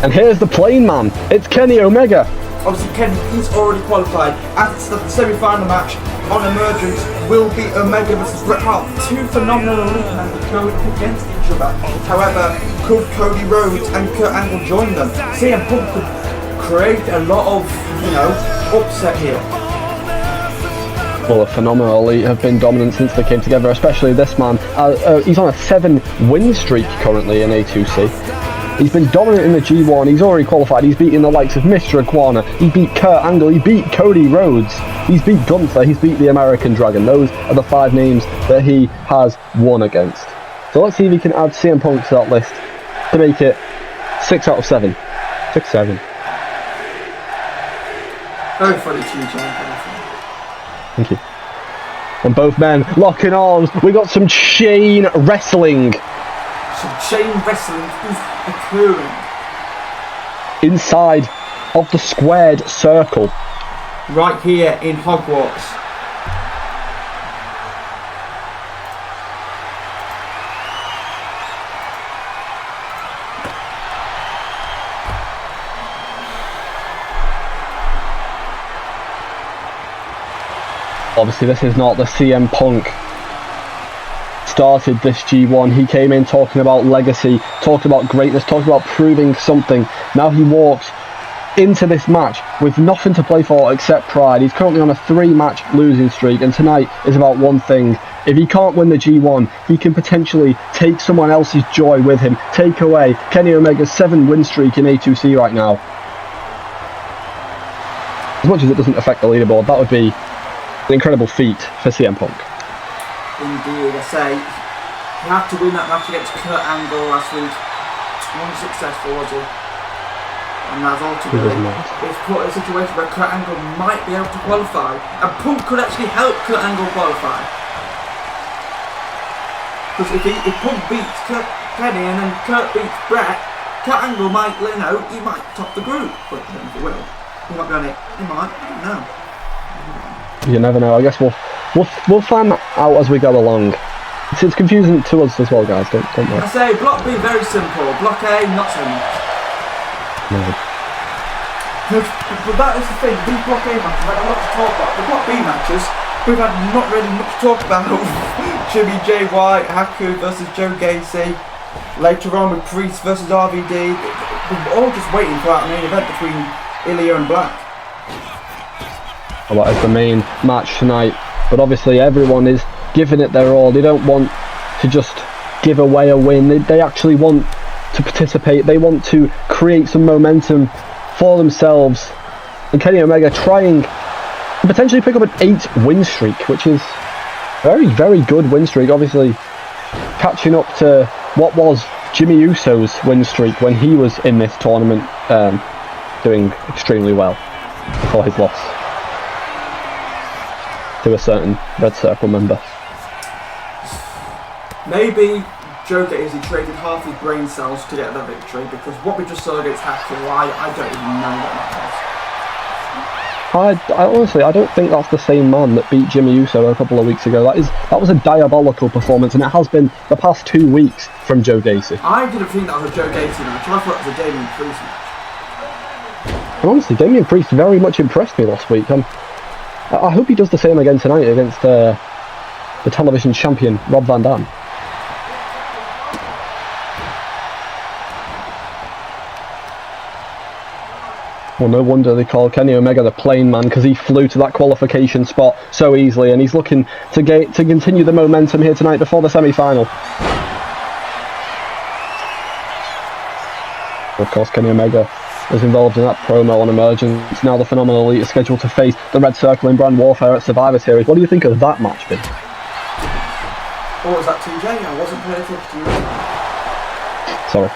S2: And here's the plain man. It's Kenny Omega.
S1: Obviously, Kenny is already qualified. As the semi-final match on Emergence will be Omega versus Bret Hart. Two phenomenal elite men going up against each other. However, could Cody Rhodes and Kurt Angle join them? CM Punk could create a lot of, upset here.
S2: Well, the phenomenal elite have been dominant since they came together, especially this man. He's on a 7-win streak currently in A2C. He's been dominant in the G1, he's already qualified, he's beaten the likes of Mr. Iguana, he beat Kurt Angle, he beat Cody Rhodes, he's beat Gunther, he's beat the American Dragon. Those are the 5 names that he has won against. So let's see if he can add CM Punk to that list to make it 6 out of 7. 6-7.
S1: Very funny, TJ.
S2: Thank you. And both men locking arms. We got some chain wrestling.
S1: Some chain wrestling is occurring
S2: inside of the squared circle.
S1: Right here in Hogwarts.
S2: Obviously, this is not the CM Punk started this G1. He came in talking about legacy, talking about greatness, talking about proving something. Now he walks into this match with nothing to play for except pride. He's currently on a 3-match losing streak, and tonight is about one thing. If he can't win the G1, he can potentially take someone else's joy with him, take away Kenny Omega's 7-win streak in A2C right now. As much as it doesn't affect the leaderboard, that would be an incredible feat for CM Punk.
S1: Indeed, I say, he had to win that match against Kurt Angle last week. Unsuccessful, was he? And that's ultimately, it's put in a situation where Kurt Angle might be able to qualify, and Punk could actually help Kurt Angle qualify. Because if Punk beats Kenny and then Kurt beats Brett, Kurt Angle might, he might top the group. But I don't know if he will. He might be on it. He might. I don't know.
S2: You never know. I guess we'll find that out as we go along. It's confusing to us as well, guys. Don't worry.
S1: I say Block B very simple. Block A not so much.
S2: No.
S1: But that is the thing. These Block A matches we've had a lot to talk about. The Block B matches we've had not really much to talk about. Jimmy J. White, Haku versus Joe Gacy. Later on with Priest versus RVD. We're all just waiting for that main event between Ilya and Black.
S2: Well, that is the main match tonight, but obviously everyone is giving it their all. They don't want to just give away a win. They actually want to participate. They want to create some momentum for themselves. And Kenny Omega trying to potentially pick up an 8-win streak, which is very, very good win streak. Obviously catching up to what was Jimmy Uso's win streak when he was in this tournament, doing extremely well before his loss to a certain Red Circle member.
S1: Maybe Joe Gacy traded half his brain cells to get that victory, because what we just saw against Haku, I don't even know what that was.
S2: I honestly, I don't think that's the same man that beat Jimmy Uso a couple of weeks ago. That was a diabolical performance, and it has been the past 2 weeks from Joe Gacy.
S1: I didn't think that was a Joe Gacy match. I thought it was a Damian Priest match.
S2: And honestly, Damian Priest very much impressed me last week. I hope he does the same again tonight against the television champion, Rob Van Dam. Well, no wonder they call Kenny Omega the plane man, because he flew to that qualification spot so easily, and he's looking to continue the momentum here tonight before the semi-final. Of course, Kenny Omega is involved in that promo on Emergence. Now the Phenomenal Elite is scheduled to face the Red Circle in Brand Warfare at Survivor Series. What do you think of that match, Ben?
S1: What was that, TJ? I wasn't paying attention.
S2: Sorry.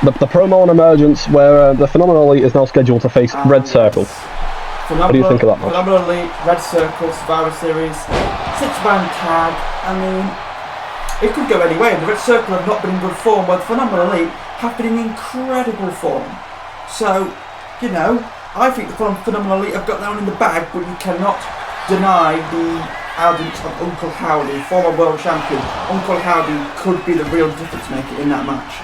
S2: The promo on Emergence, where the Phenomenal Elite is now scheduled to face Red Circle. What do you think of that match?
S1: Phenomenal Elite, Red Circle, Survivor Series, 6-man tag. I mean, it could go any way. The Red Circle have not been in good form, while the Phenomenal Elite have been in incredible form. So, I think the Phenomenal Elite have got that one in the bag, but you cannot deny the advent of Uncle Howdy, former world champion. Uncle Howdy could be the real difference maker in that match.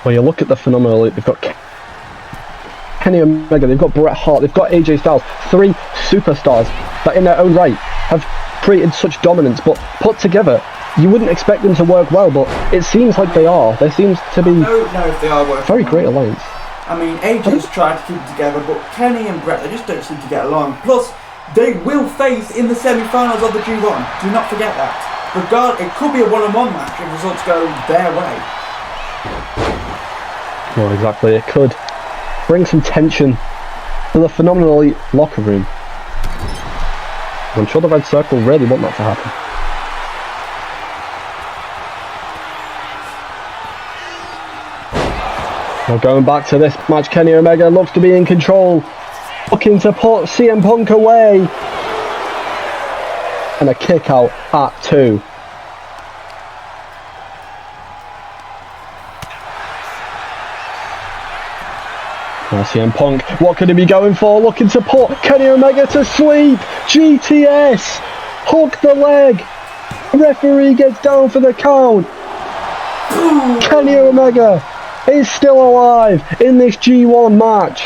S2: Well, you look at the Phenomenal Elite, they've got Kenny Omega, they've got Bret Hart, they've got AJ Styles, 3 superstars that in their own right have created such dominance, but put together, you wouldn't expect them to work well, but it seems like they are. There seems to be
S1: I don't know if they are working
S2: very great alliance.
S1: I mean, AJ's tried to keep it together, but Kenny and Bret, they just don't seem to get along. Plus, they will face in the semi-finals of the G1. Do not forget that. It could be a one-on-one match if results go their way.
S2: Well, exactly. It could bring some tension to the Phenomenal Elite locker room. I'm sure the Red Circle really want that to happen. Now going back to this match, Kenny Omega looks to be in control, looking to put CM Punk away. And a kick out at 2. Now CM Punk, what could he be going for? Looking to put Kenny Omega to sleep. GTS, hook the leg. Referee gets down for the count. Kenny Omega is still alive in this G1 match.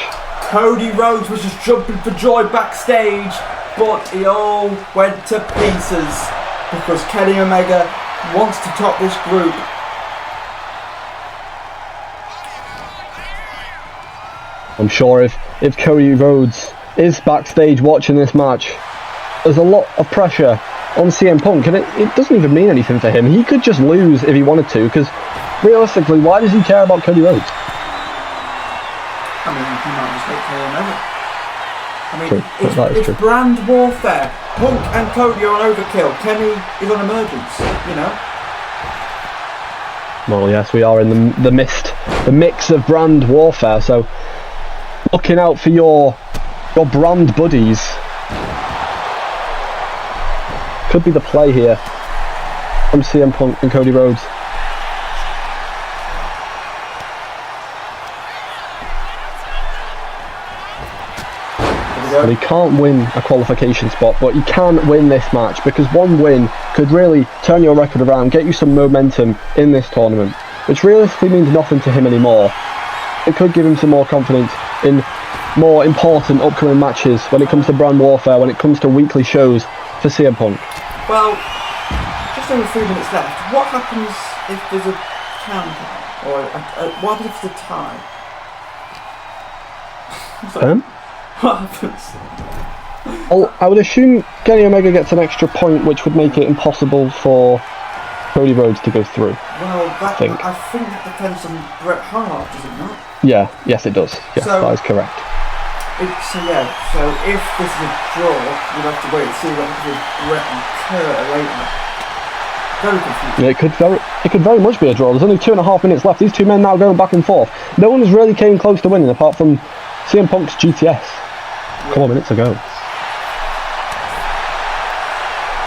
S1: Cody Rhodes was just jumping for joy backstage, but he all went to pieces because Kenny Omega wants to top this group.
S2: I'm sure if Cody Rhodes is backstage watching this match, there's a lot of pressure on CM Punk, and it doesn't even mean anything for him. He could just lose if he wanted to, because realistically, why does he care about Cody Rhodes?
S1: I mean, he might just hate Kenny Omega. I mean,
S2: true.
S1: it's brand warfare. Punk and Cody are on overkill. Kenny is on emergence, you know?
S2: Well, yes, we are in the mix of brand warfare, so looking out for your brand buddies could be the play here from CM Punk and Cody Rhodes. But he can't win a qualification spot, but he can win this match, because one win could really turn your record around, get you some momentum in this tournament, which realistically means nothing to him anymore. It could give him some more confidence in more important upcoming matches when it comes to brand warfare, when it comes to weekly shows for CM Punk.
S1: Well, just over 3 minutes left. What happens if there's a counter? Or what happens if there's a tie? What happens?
S2: Well, I would assume Kenny Omega gets an extra point, which would make it impossible for Cody Rhodes to go through.
S1: Well, I think that depends on Bret Hart, does it not?
S2: Yeah, yes it does. Yes, that is correct.
S1: So if this is a draw, we'll have to wait and see what happens with Bret and Kurt later. Very confusing.
S2: Yeah, it could very much be a draw. There's only 2.5 minutes left. These two men now going back and forth. No one has really came close to winning apart from CM Punk's GTS a couple of minutes ago.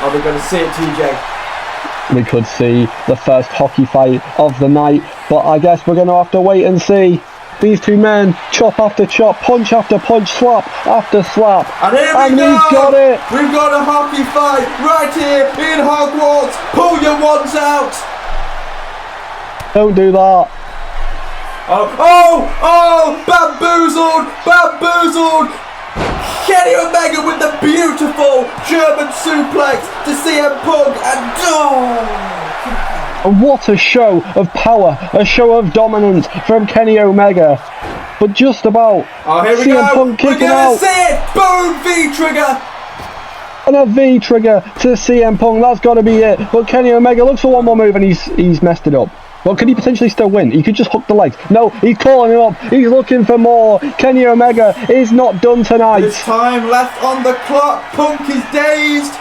S1: Are we going to see it, TJ?
S2: We could see the first hockey fight of the night, but I guess we're going to have to wait and see. These two men, chop after chop, punch after punch, slap after slap.
S1: And here we go!
S2: He's got it!
S1: We've got a hockey fight right here in Hogwarts. Pull your wands out!
S2: Don't do that.
S1: Oh! Bamboozled! Kenny Omega with the beautiful German suplex to CM Punk,
S2: and what a show of power, a show of dominance from Kenny Omega. But just about
S1: here we
S2: CM
S1: go.
S2: Punk kicking
S1: We're
S2: out.
S1: gonna see it! Boom! V-trigger!
S2: And a V-trigger to CM Punk, that's got to be it. But Kenny Omega looks for one more move and he's messed it up. Well, could he potentially still win? He could just hook the legs. No, he's calling him up. He's looking for more. Kenny Omega is not done tonight.
S1: There's time left on the clock. Punk is dazed.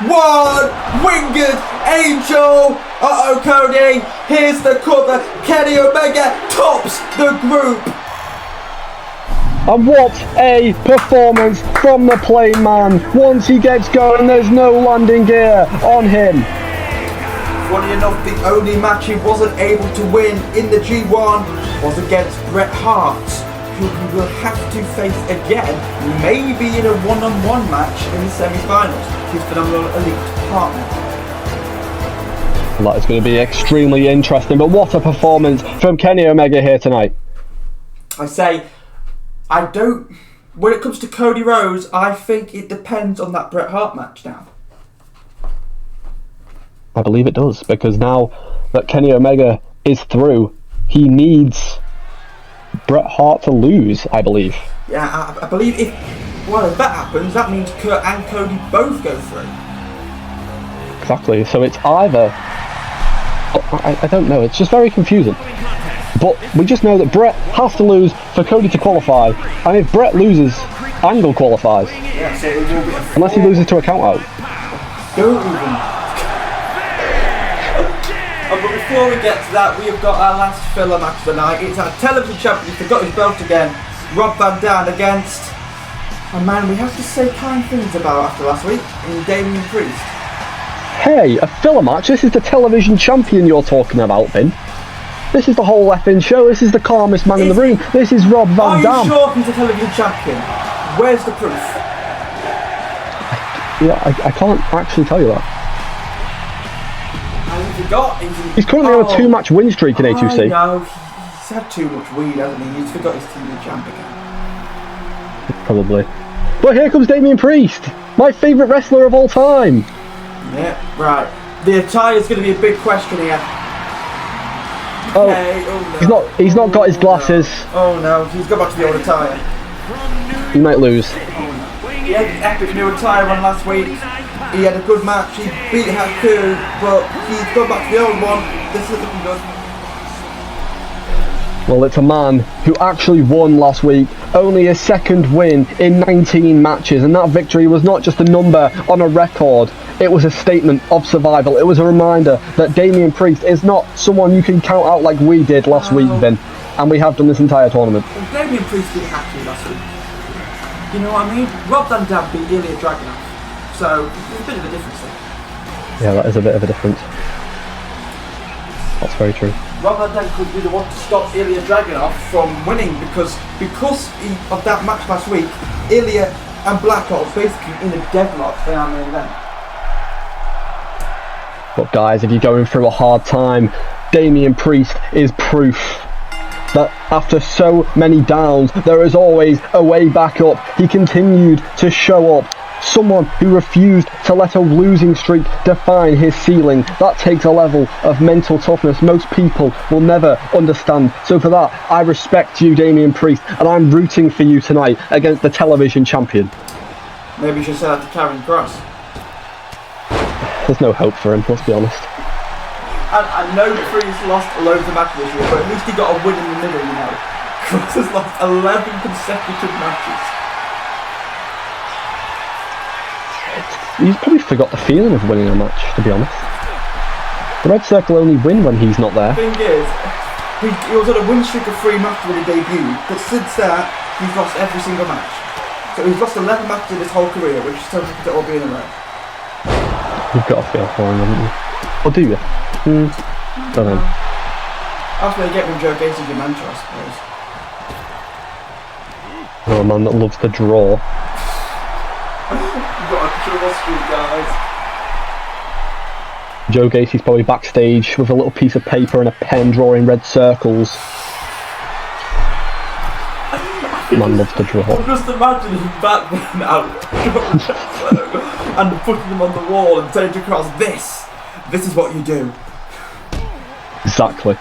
S1: One winged angel. Cody. Here's the cover. Kenny Omega tops the group.
S2: And what a performance from the plain man. Once he gets going, there's no landing gear on him.
S1: Funny enough, the only match he wasn't able to win in the G1 was against Bret Hart, who he will have to face again, maybe in a one-on-one match in the semi-finals, his phenomenal elite partner.
S2: Well, that is going to be extremely interesting, but what a performance from Kenny Omega here tonight.
S1: When it comes to Cody Rhodes, I think it depends on that Bret Hart match now.
S2: I believe it does, because now that Kenny Omega is through, he needs Bret Hart to lose, I believe.
S1: Yeah, I believe if that happens, that means Kurt and Cody both go through.
S2: Exactly, so it's either... I don't know, it's just very confusing. But we just know that Bret has to lose for Cody to qualify, and if Bret loses, Angle qualifies.
S1: Yeah, so it will be
S2: unless he loses to a count out.
S1: Don't even... but before we get to that, we have got our last filler match of the night. It's our television champion, he forgot his belt again, Rob Van Dam against a man we have to say kind things about after last week, in Damian Priest.
S2: Hey, a filler match? This is the television champion you're talking about, Vin. This is the whole effing show. This is the calmest man in the room. This is Rob Van Dam.
S1: Are you sure he's a television champion? Where's the proof?
S2: I can't actually tell you that.
S1: I forgot.
S2: He's currently on a 2-match win streak in A2C.
S1: I know, He's had too much weed, hasn't he? He's forgot his TV champ again.
S2: Probably. But here comes Damian Priest, my favourite wrestler of all time.
S1: Yeah, right. The attire is going to be a big question here.
S2: Oh,
S1: okay. Oh no.
S2: he's not got his glasses.
S1: Oh no, he's got back to the old attire.
S2: He might lose.
S1: He had an epic new attire on last week. He had a good match. He beat Haku, but he's gone back to the old one. This is looking good.
S2: Well, it's a man who actually won last week, only his second win in 19 matches, and that victory was not just a number on a record, it was a statement of survival. It was a reminder that Damian Priest is not someone you can count out like we did last week, Vin, and we have done this entire tournament.
S1: Well, Damian Priest did Haku last week. You know what I mean? Rob Van Dam beat Ilya Dragunov, so there's a bit of a difference there.
S2: Yeah, that is a bit of a difference. That's very true.
S1: Rob Van Dam could be the one to stop Ilya Dragunov from winning because of that match last week, Ilya and Blackheart are basically in a deadlock for our main event.
S2: But guys, if you're going through a hard time, Damian Priest is proof that after so many downs, there is always a way back up. He continued to show up. Someone who refused to let a losing streak define his ceiling. That takes a level of mental toughness most people will never understand. So for that, I respect you, Damian Priest, and I'm rooting for you tonight against the television champion.
S1: Maybe you should say that to Karen Cross.
S2: There's no hope for him, let's be honest.
S1: And I know Priest lost loads of matches this year, but at least he got a win in the middle, you know. Cross has lost 11 consecutive matches.
S2: He's probably forgot the feeling of winning a match, to be honest. The Red Circle only win when he's not there.
S1: The thing is, he was on a win streak of 3 matches when he debuted, but since that, he's lost every single match. So he's lost 11 matches in his whole career, which is so happy to all be in a row.
S2: You've got to feel for him, haven't you? Or do you? Don't know.
S1: That's where you get when Joe Gacy's your mentor, I suppose.
S2: Oh, a man that loves to draw.
S1: You've got a draw streak, guys.
S2: Joe Gacy's probably backstage with a little piece of paper and a pen drawing red circles. Man loves to draw.
S1: I'm just imagining back then out and putting them on the wall and saying to Cross, this is what you do.
S2: Exactly.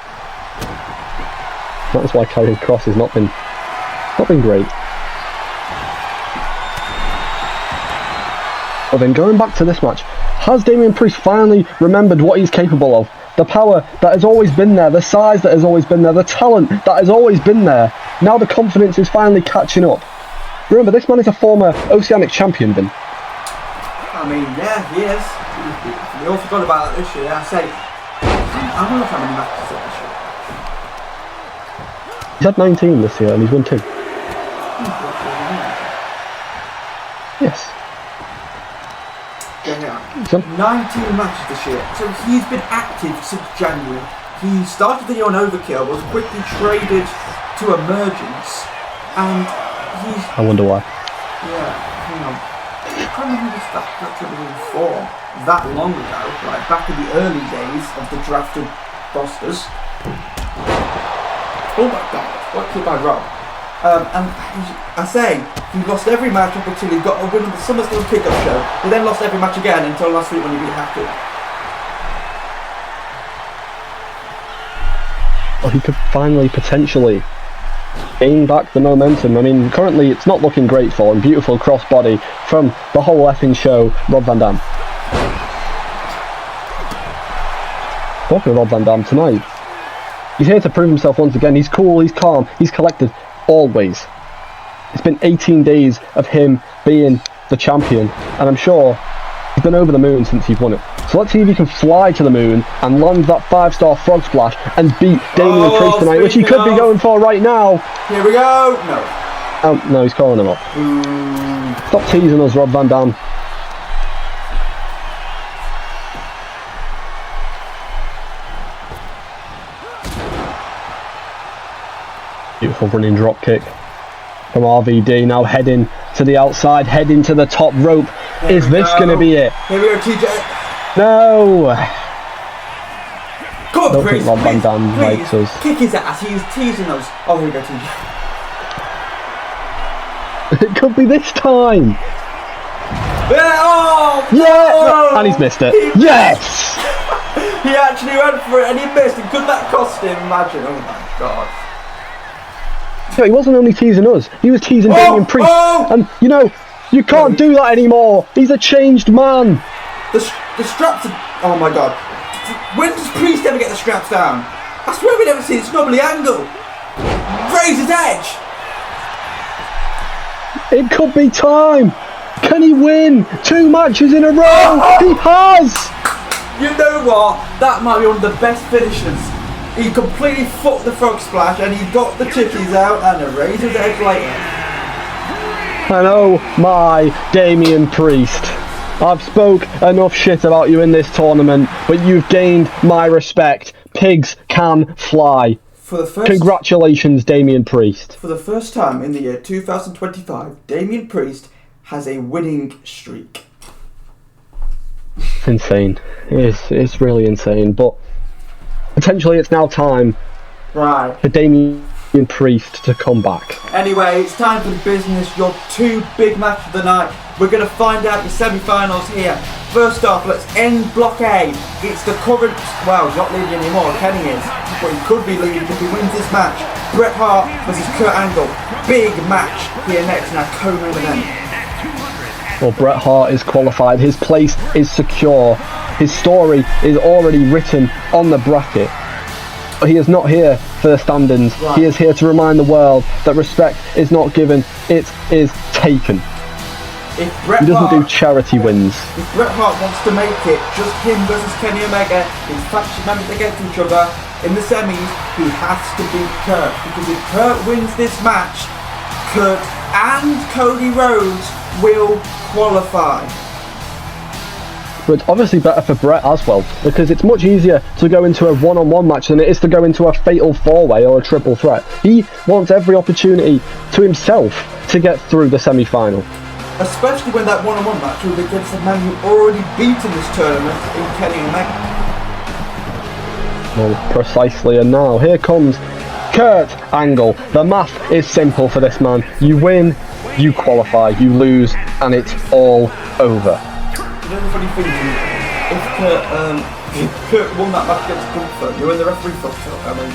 S2: That's why Karrion Kross has not been great. But then going back to this match, has Damian Priest finally remembered what he's capable of? The power that has always been there, the size that has always been there, the talent that has always been there. Now the confidence is finally catching up. Remember, this man is a former Oceanic champion, Vin.
S1: I mean, yeah, he is. We all forgot about that this year. I say, I wonder how many matches he's had this year.
S2: He's had 19 this year and he's won 2. Yes.
S1: Yeah. 19 matches this year. So he's been active since January. He started the year on Overkill, was quickly traded to Emergence, and he's...
S2: I wonder why.
S1: Yeah, hang on. I can't remember if that was in form that long ago, like back in the early days of the drafted rosters. Oh my god, what clip I wrote. I say, he lost every match up until he got a win on the SummerSlam kickoff show. He then lost every match again until last week when he beat Haku.
S2: Well, he could finally potentially gain back the momentum. I mean, currently it's not looking great for him. Beautiful crossbody from the whole effing show, Rob Van Dam. Talking of Rob Van Dam tonight, he's here to prove himself once again. He's cool, he's calm, he's collected, always. It's been 18 days of him being the champion, and I'm sure he's been over the moon since he's won it. So let's see if he can fly to the moon and land that 5-star frog splash and beat Damian Priest tonight, which he could be going for right now.
S1: Here we go. No.
S2: Oh, no, he's calling him up. Stop teasing us, Rob Van Dam. Beautiful running drop kick from RVD, now heading to the outside, heading to the top rope. Is this going to be it?
S1: Here we go, TJ.
S2: No!
S1: Come on,
S2: don't
S1: Priest,
S2: think Rob Van Dam likes
S1: please,
S2: us.
S1: kick his ass, he's teasing us. Oh, here we go, TJ.
S2: It could be this time.
S1: Yeah, oh!
S2: Yeah!
S1: Oh,
S2: and he's missed it. Yes!
S1: He actually went for it and he missed. And could that cost him? Imagine. Oh my god.
S2: No, he wasn't only teasing us, he was teasing Damien Priest. And, you know, you can't do that anymore. He's a changed man.
S1: The straps are... Oh my god. When does Priest ever get the straps down? I swear we never see this knobbly angle. Razor's edge.
S2: It could be time. Can he win 2 matches in a row?
S1: Oh!
S2: He has.
S1: You know what? That might be one of the best finishers. He completely fucked the frog splash and he got the titties out and a razor's edge later.
S2: And oh my Damien Priest. I've spoke enough shit about you in this tournament, but you've gained my respect. Pigs can fly. Congratulations, Damien Priest.
S1: For the first time in the year 2025, Damien Priest has a winning streak.
S2: It's insane. It's really insane. But potentially it's now time for Damien Priest to come back.
S1: Anyway, it's time for the business. Your 2 big matches of the night. We're going to find out the semi-finals here. First off, let's end Block A. It's the current... Well, he's not leading anymore, Kenny is. But he could be leading if he wins this match. Bret Hart versus Kurt Angle. Big match here next in our co-main event.
S2: Well, Bret Hart is qualified. His place is secure. His story is already written on the bracket. But he is not here for the standings. He is here to remind the world that respect is not given, it is taken.
S1: If Bret
S2: He doesn't
S1: Hart,
S2: do charity wins.
S1: If Bret Hart wants to make it just him versus Kenny Omega, his faction members against each other in the semis, he has to beat Kurt. Because if Kurt wins this match, Kurt and Cody Rhodes will qualify.
S2: But it's obviously better for Bret as well, because it's much easier to go into a one-on-one match than it is to go into a fatal 4-way or a triple threat. He wants every opportunity to himself to get through the semi-final.
S1: Especially when that one-on-one match will be against a man who already beaten this tournament in Kenny Omega.
S2: Well, precisely, and now here comes Kurt Angle. The math is simple for this man. You win, you qualify, you lose, and it's all over.
S1: You know the funny thing is, if Kurt won that match against Gunther, you know when the referee fucked up, and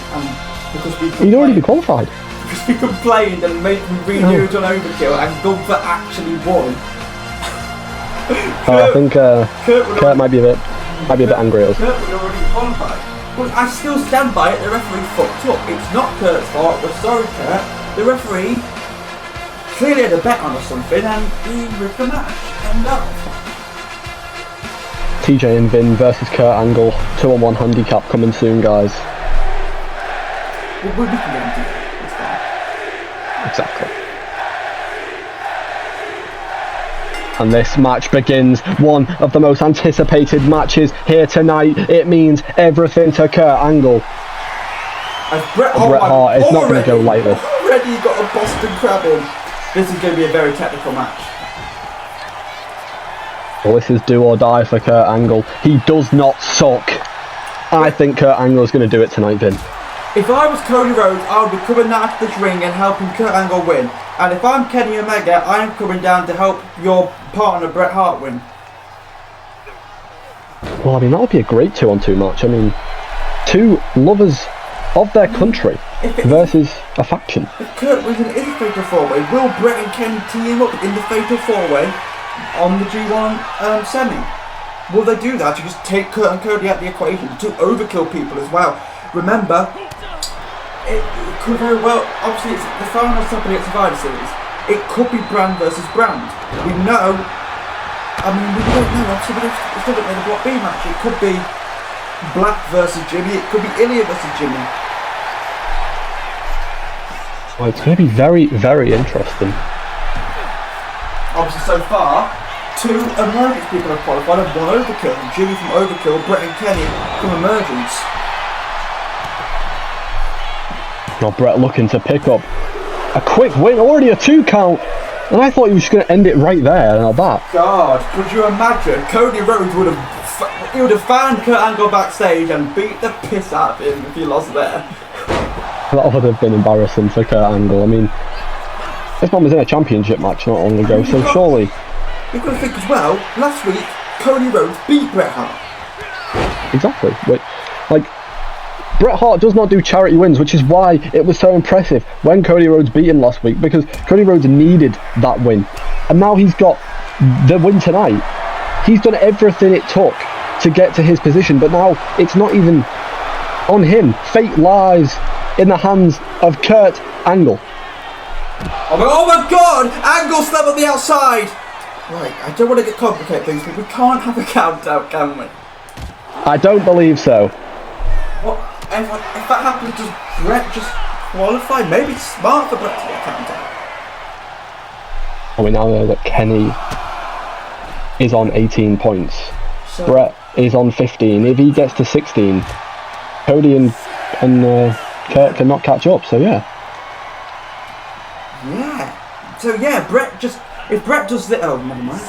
S1: because
S2: he'd already been qualified.
S1: Because we complained and made him redo it on Overkill, and Gunther actually won.
S2: I think Kurt might be a bit angry at us.
S1: Kurt would already qualified. But I still stand by it, the referee fucked up. It's not Kurt's fault, we're sorry Kurt. The referee clearly had a bet on or something and he ripped the match. End up.
S2: TJ and Vin versus Kurt Angle, 2-on-1 handicap coming soon, guys.
S1: We can get into it. It's fine.
S2: Exactly. And this match begins one of the most anticipated matches here tonight. It means everything to Kurt Angle.
S1: And Bret
S2: Hart is not going to go like this.
S1: Already got a Boston Crab in. This is going to be a very technical match.
S2: Well, this is do or die for Kurt Angle. He does not suck. I think Kurt Angle is going to do it tonight, Vin.
S1: If I was Cody Rhodes, I would be coming down to this ring and helping Kurt Angle win. And if I'm Kenny Omega, I'm coming down to help your partner Bret Hart win.
S2: Well, I mean, that would be a great 2-on-2 match. I mean, 2 lovers of their country versus a faction.
S1: If Kurt wins and it is a fatal 4-way, will Bret and Kenny team up in the fatal 4-way on the G1 semi? Will they do that to just take Kurt and Cody out of the equation, to overkill people as well? Remember, it could very well, obviously it's the finals happening at Survivor Series. It could be Brand versus Brand. We know, I mean we don't know, obviously we still don't know the Block B match. It could be Black versus Jimmy, it could be Ilya versus Jimmy.
S2: Well, it's going to be very, very interesting.
S1: Obviously so far, 2 Emergence people have qualified and 1 Overkill. Jimmy from Overkill, Bret and Kenny from Emergence.
S2: Now Bret looking to pick up a quick win, already a 2 count, and I thought he was just going to end it right there. Now that.
S1: God, could you imagine? Cody Rhodes would have he would have found Kurt Angle backstage and beat the piss out of him if he lost there.
S2: That would have been embarrassing for Kurt Angle. I mean, this man was in a championship match not long ago, so surely...
S1: You've got to think as well, last week, Cody Rhodes beat Bret Hart.
S2: Exactly. Like, Bret Hart does not do charity wins, which is why it was so impressive when Cody Rhodes beat him last week, because Cody Rhodes needed that win. And now he's got the win tonight. He's done everything it took to get to his position, but now it's not even on him. Fate lies in the hands of Kurt Angle.
S1: Oh my god! Angle slam on the outside! Right, I don't want to get complicated things, but we can't have a countdown, can we?
S2: I don't believe so.
S1: What? If that happens, does Bret just qualify? Maybe it's smart for Bret to get a countdown.
S2: And we now know that Kenny is on 18 points.
S1: So,
S2: Bret is on 15. If he gets to 16, Cody and Kurt cannot catch up, so yeah.
S1: Yeah. So yeah, Bret just... If Bret does this... Oh, never mind.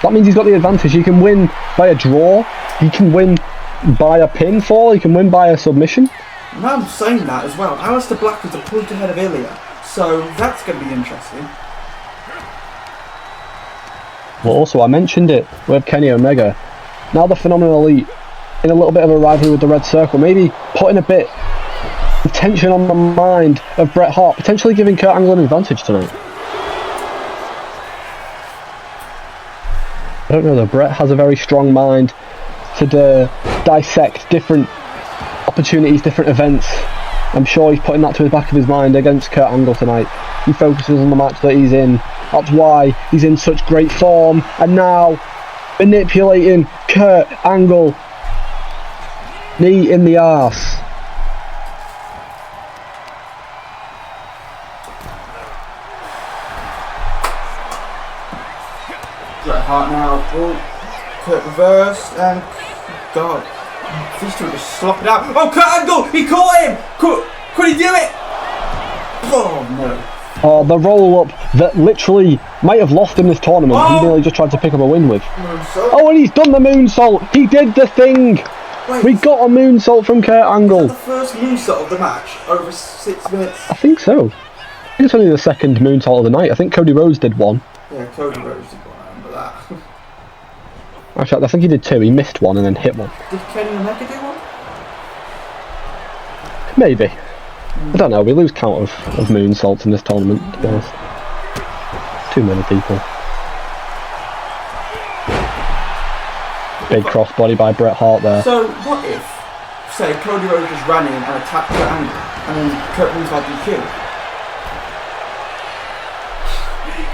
S2: That means he's got the advantage. He can win by a draw. He can win by a pinfall. He can win by a submission.
S1: Now I'm saying that as well. Aleister Black is a point ahead of Ilya. So that's going to be interesting.
S2: Well, also, I mentioned it with Kenny Omega. Now the Phenomenal Elite in a little bit of a rivalry with the Red Circle. Maybe putting a bit of tension on the mind of Bret Hart. Potentially giving Kurt Angle an advantage tonight. I don't know though, Bret has a very strong mind to dissect different opportunities, different events. I'm sure he's putting that to the back of his mind against Kurt Angle tonight. He focuses on the match that he's in. That's why he's in such great form. And now, manipulating Kurt Angle. Knee in the arse.
S1: Bret Hart now, Kurt reversed, and God, these two just slop it out. Oh, Kurt Angle, he caught him! Could he do it? Oh no.
S2: Oh, the roll up that literally might have lost him this tournament.
S1: Oh.
S2: He nearly just tried to pick up a win with.
S1: Moonsault.
S2: Oh, and he's done the moonsault. He did the thing.
S1: Wait,
S2: We got a moonsault from Kurt Angle.
S1: is that the first moonsault of the match? Over 6 minutes?
S2: I think so. I think it's only the second moonsault of the night. I think Cody Rhodes did one.
S1: Yeah, Cody Rhodes did one, I remember that.
S2: Actually, I think he did two. He missed one and then hit one.
S1: Did Kenny Omega do one?
S2: Maybe. I don't know. We lose count of moonsaults in this tournament, to be honest. Too many people. Big crossbody by Bret Hart there.
S1: So, what if, say, Cody Rhodes just ran in and attacked Kurt Angle, and then Kurt wins by DQ?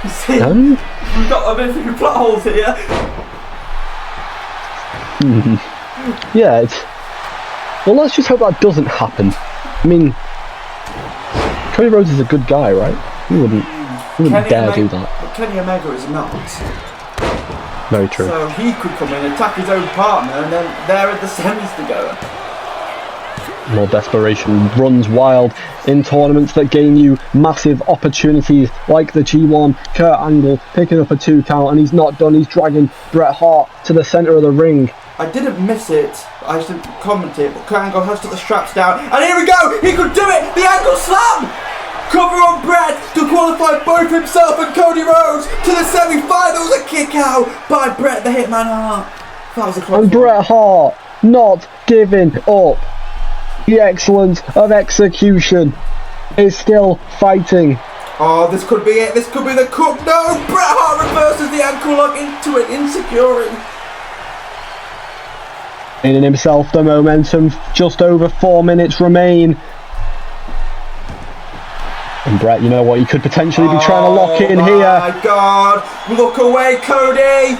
S1: You see, we've got a bit of plot holes here.
S2: Yeah, it's... Well, let's just hope that doesn't happen. I mean, Cody Rhodes is a good guy, right? He wouldn't dare do that.
S1: But Kenny Omega is not.
S2: Very true.
S1: So he could come in, attack his own partner, and then they're at the semis together.
S2: More desperation runs wild in tournaments that gain you massive opportunities, like the G1. Kurt Angle picking up a 2 count, and he's not done. He's dragging Bret Hart to the centre of the ring.
S1: I didn't miss it, I just didn't comment it, but Kurt Angle has put the straps down, and here we go! He could do it! The Angle Slam! Cover on Bret to qualify both himself and Cody Rhodes to the semi-finals. A kick out by Bret the Hitman Hart. That was a close
S2: And Bret Hart not giving up. The excellence of execution is still fighting.
S1: Oh, this could be it. This could be the cup. No! Bret Hart reverses the ankle lock into an insecurity.
S2: In himself the momentum. Just over 4 minutes remain. And Bret, you know what? He could potentially be trying to lock in here.
S1: Oh my God! Look away, Cody!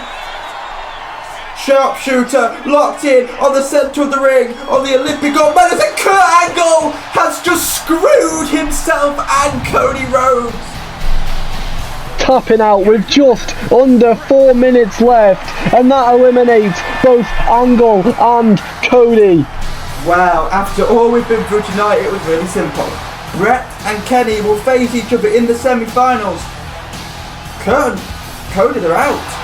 S1: Sharpshooter locked in on the centre of the ring on the Olympic gold medalist, and Kurt Angle has just screwed himself and Cody Rhodes.
S2: Tapping out with just under 4 minutes left, and that eliminates both Angle and Cody. Wow,
S1: after all we've been through tonight, it was really simple. Bret and Kenny will face each other in the semi-finals. Kurt and Cody, they're out.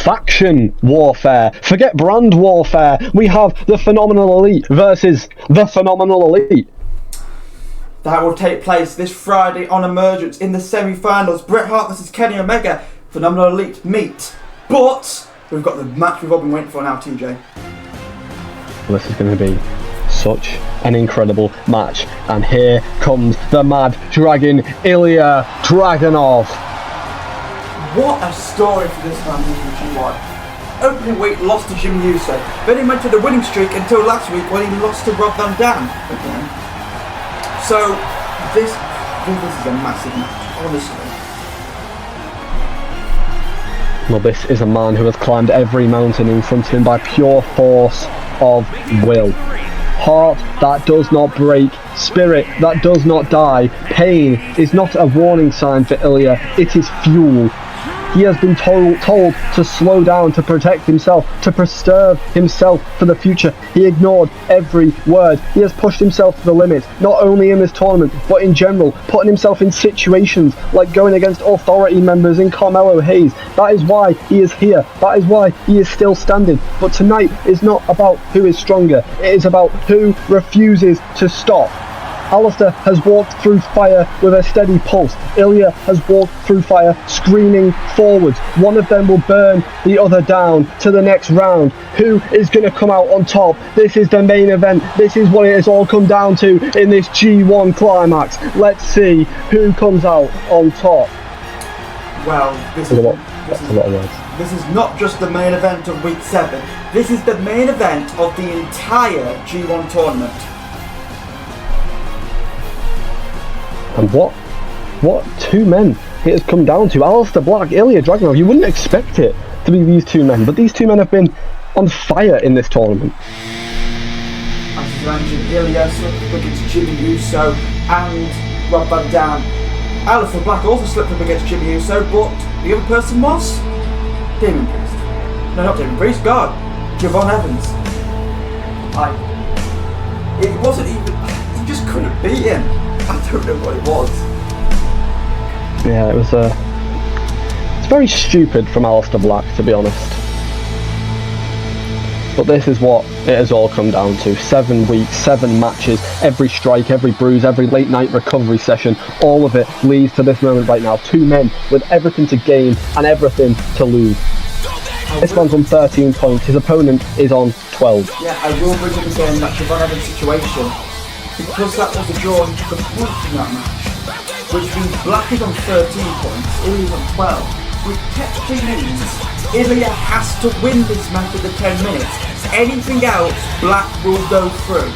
S2: faction warfare. Forget brand warfare. We have the Phenomenal Elite versus the Phenomenal Elite.
S1: That will take place this Friday on Emergence in the semi-finals. Bret Hart versus Kenny Omega. Phenomenal Elite meet. But we've got the match we've all been waiting for now, TJ.
S2: This is going to be such an incredible match. And here comes the Mad Dragon, Ilya Dragunov.
S1: What a story for this man in the G1. Opening week lost to Jimmy Uso. Then he went to the winning streak until last week when he lost to Rob Van Dam again. So this is a massive match, honestly.
S2: Well, this is a man who has climbed every mountain in front of him by pure force of will. Heart that does not break, spirit that does not die. Pain is not a warning sign for Ilya, it is fuel. He has been told to slow down, to protect himself, to preserve himself for the future. He ignored every word. He has pushed himself to the limit, not only in this tournament, but in general, putting himself in situations like going against authority members in Carmelo Hayes. That is why he is here. That is why he is still standing. But tonight is not about who is stronger. It is about who refuses to stop. Alistair has walked through fire with a steady pulse. Ilya has walked through fire, screaming forwards. One of them will burn the other down to the next round. Who is going to come out on top? This is the main event. This is what it has all come down to in this G1 Climax. Let's see who comes out on top.
S1: Well, this is not just the main event of week 7. This is the main event of the entire G1 tournament.
S2: And what two men it has come down to. Alistair Black, Ilya Dragunov. You wouldn't expect it to be these two men, but these two men have been on fire in this tournament.
S1: As you mentioned, Ilya slipped up against Jimmy Uso and Rob Van Dam. Alistair Black also slipped up against Jimmy Uso, but the other person was Damien Priest. No, not Damien Priest, God. Javon Evans. It wasn't even... You just couldn't beat him. I don't know what it was.
S2: Yeah, it's very stupid from Alistair Black, to be honest. But this is what it has all come down to. 7 weeks, 7 matches, every strike, every bruise, every late night recovery session, all of it leads to this moment right now. 2 men with everything to gain and everything to lose. This man's on 13 points, his opponent is on 12.
S1: Yeah, I will bring up again that Javon Evans situation. Because that was a draw, he took a point in that match, which means Black is on 13 points, Ilya's on 12. With technically means Ilya has to win this match at the 10 minutes. Anything else, Black will go through.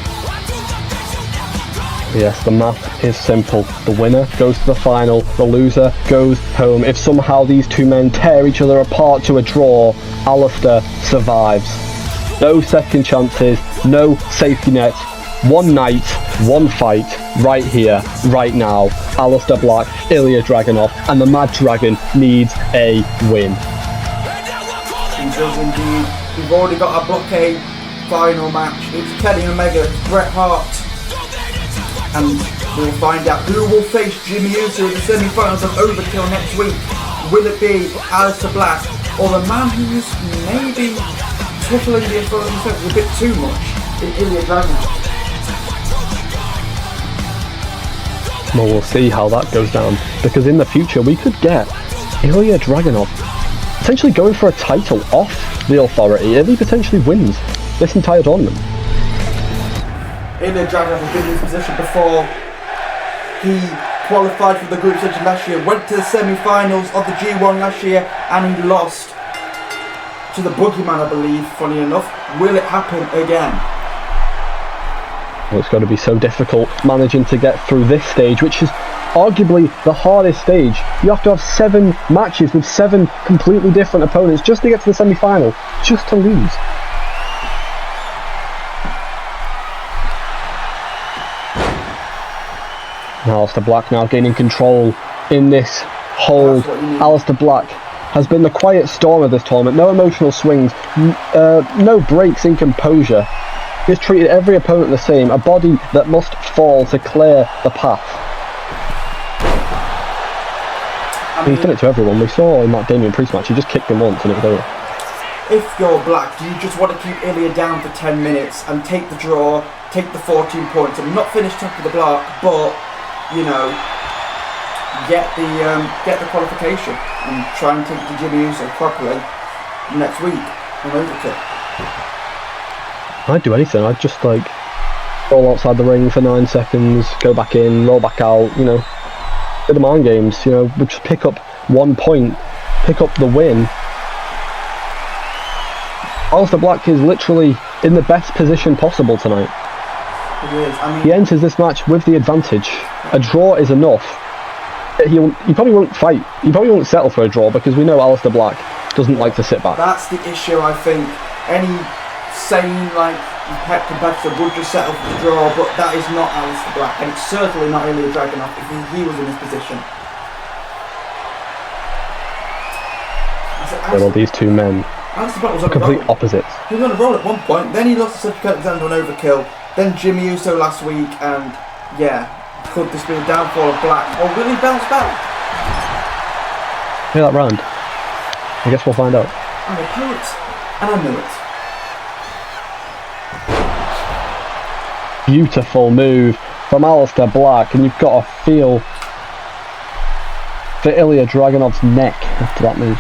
S2: Yes, the math is simple. The winner goes to the final, the loser goes home. If somehow these two men tear each other apart to a draw, Alistair survives. No second chances, no safety nets. One night, one fight, right here, right now. Alistair Black, Ilya Dragunov, and the Mad Dragon needs a win.
S1: He does indeed. We've already got our blockade final match. It's Kenny Omega, Bret Hart. And we'll find out who will face Jimmy Uso in the semi-finals of Overkill next week. Will it be Alistair Black or the man who's maybe tickling the authority himself a bit too much in Ilya Dragunov?
S2: Well, we'll see how that goes down, because in the future we could get Ilya Dragunov potentially going for a title off the authority if he potentially wins this entire tournament.
S1: Ilya Dragunov has been in this position before. He qualified for the group stage last year, went to the semi-finals of the G1 last year, and he lost to the Boogeyman, I believe, funny enough. Will it happen again?
S2: Well, it's going to be so difficult managing to get through this stage, which is arguably the hardest stage. You have to have 7 matches with 7 completely different opponents just to get to the semi-final, just to lose. Now Alistair Black now gaining control in this hold. Alistair Black has been the quiet storm of this tournament. No emotional swings, no breaks in composure. He's treated every opponent the same, a body that must fall to clear the path. He's done it to everyone. We saw in that Damien Priest match, he just kicked him once and it was over.
S1: if you're Black, do you just want to keep Ilya down for 10 minutes and take the draw, take the 14 points, and not finish top of the block, but, you know, get the qualification and try and take the Jimmy Uso properly next week on Overkill?
S2: I'd do anything. I'd just like roll outside the ring for 9 seconds, go back in, roll back out, you know, do the mind games, you know, but just pick up 1 point, pick up the win. Aleister Black is literally in the best position possible tonight.
S1: He is. I mean,
S2: he enters this match with the advantage. A draw is enough. He probably won't fight. He probably won't settle for a draw because we know Aleister Black doesn't like to sit back.
S1: That's the issue, I think. Any sane, like, competitor would just settle for the draw, but that is not Aleister Black, and it's certainly not Ilya Dragunov if he was in this position.
S2: Well, these two men
S1: Aleister Black was on
S2: complete
S1: a roll.
S2: opposites.
S1: He was on a roll at one point, then he lost to Cedric Alexander on Overkill, then Jimmy Uso last week, and yeah, could this be a downfall of Black, or will he bounce back?
S2: Hear that round? I guess we'll find out.
S1: I'm a poet, and I know it.
S2: Beautiful move from Aleister Black, and you've got to feel for Ilya Dragunov's neck after that move.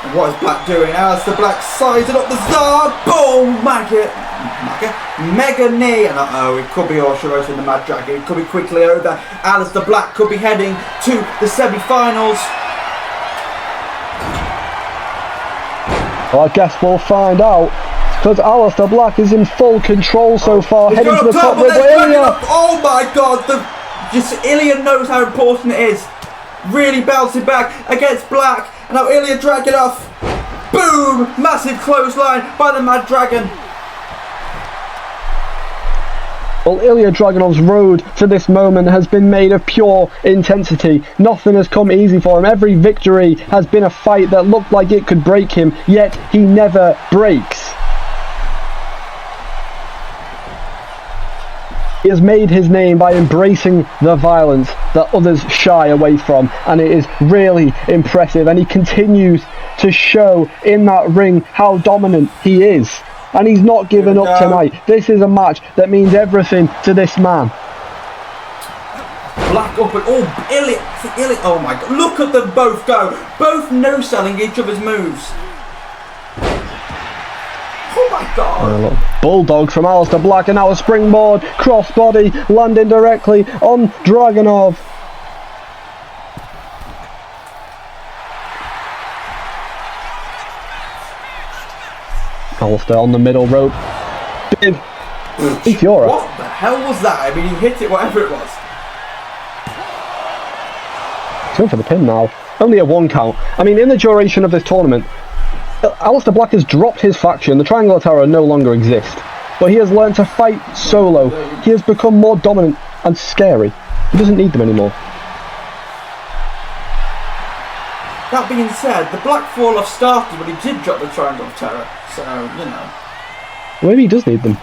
S1: And what is Black doing? Aleister Black sizing up the Tsar, boom, mega knee, and it could be Oshirota in the Mad Dragon, it could be quickly over. Aleister Black could be heading to the semi-finals.
S2: Well, I guess we'll find out. Because Aleister Black is in full control so far, heading to the top with Ilya.
S1: Oh my god, Ilya knows how important it is. Really bouncing back against Black, and now Ilya Dragunov. Boom! Massive clothesline by the Mad Dragon.
S2: Well, Ilya Dragunov's road to this moment has been made of pure intensity. Nothing has come easy for him. Every victory has been a fight that looked like it could break him, yet he never breaks. He has made his name by embracing the violence that others shy away from, and it is really impressive, and he continues to show in that ring how dominant he is, and he's not given up tonight. This is a match that means everything to this man.
S1: Black up and Ilya, oh my god, look at them both go, both no-selling each other's moves. Oh my god.
S2: Bulldog from Aleister Black, and now a springboard crossbody landing directly on Dragunov. Aleister on the middle rope. Big Fiora.
S1: What the hell was that? I mean, he hit it whatever it was.
S2: He's going for the pin now. Only a 1 count. I mean, in the duration of this tournament, Aleister Black has dropped his faction. The Triangle of Terror no longer exist, but he has learned to fight solo. He has become more dominant and scary. He doesn't need them anymore.
S1: That being said, the Black Fall-Off started when he did drop the Triangle of Terror, so, you know.
S2: Maybe he does need them.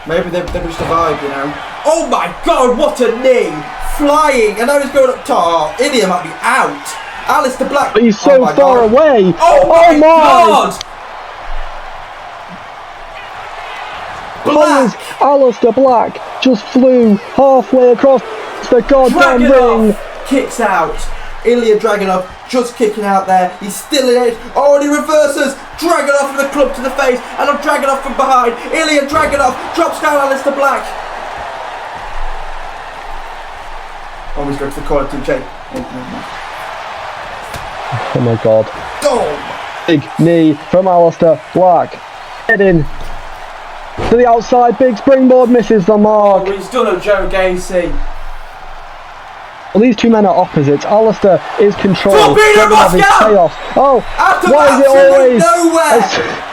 S1: Maybe they just survived, you know. Oh my god, what a knee! Flying, and now he's going up top. Ilya might be out. Aleister Black.
S2: But he's so far away.
S1: Oh my god! Black!
S2: Aleister Black just flew halfway across the goddamn ring.
S1: Kicks out. Ilya Dragunov just kicking out there. He's still in it. Oh, and he reverses. Dragunov from the club to the face. And I'm Dragunov from behind. Ilya Dragunov drops down Aleister Black. Always go to the corner, 2J.
S2: Oh my god.
S1: Oh.
S2: Big knee from Aleister Black. Heading to the outside. Big springboard misses the mark.
S1: Oh, he's done a Joe Gacy.
S2: Well, these two men are opposites. Aleister is controlled.
S1: Dragunov is
S2: chaos. Oh, why is it always
S1: nowhere?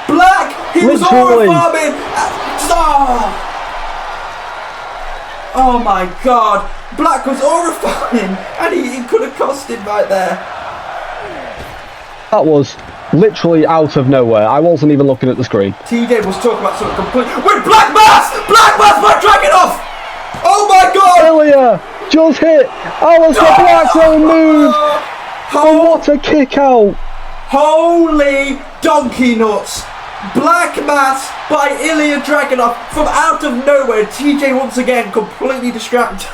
S1: Black, he was aura farming. Oh my god. Black was aura farming, and he could have cost him right there.
S2: That was literally out of nowhere. I wasn't even looking at the screen.
S1: TJ was talking about something complete. With Black Mass! Black Mass by Dragunov! Oh my god!
S2: Ilya just hit Aleister Black's own move. Oh, what a kick out!
S1: Holy donkey nuts. Black Mass by Ilya Dragunov from out of nowhere. TJ once again completely distracted.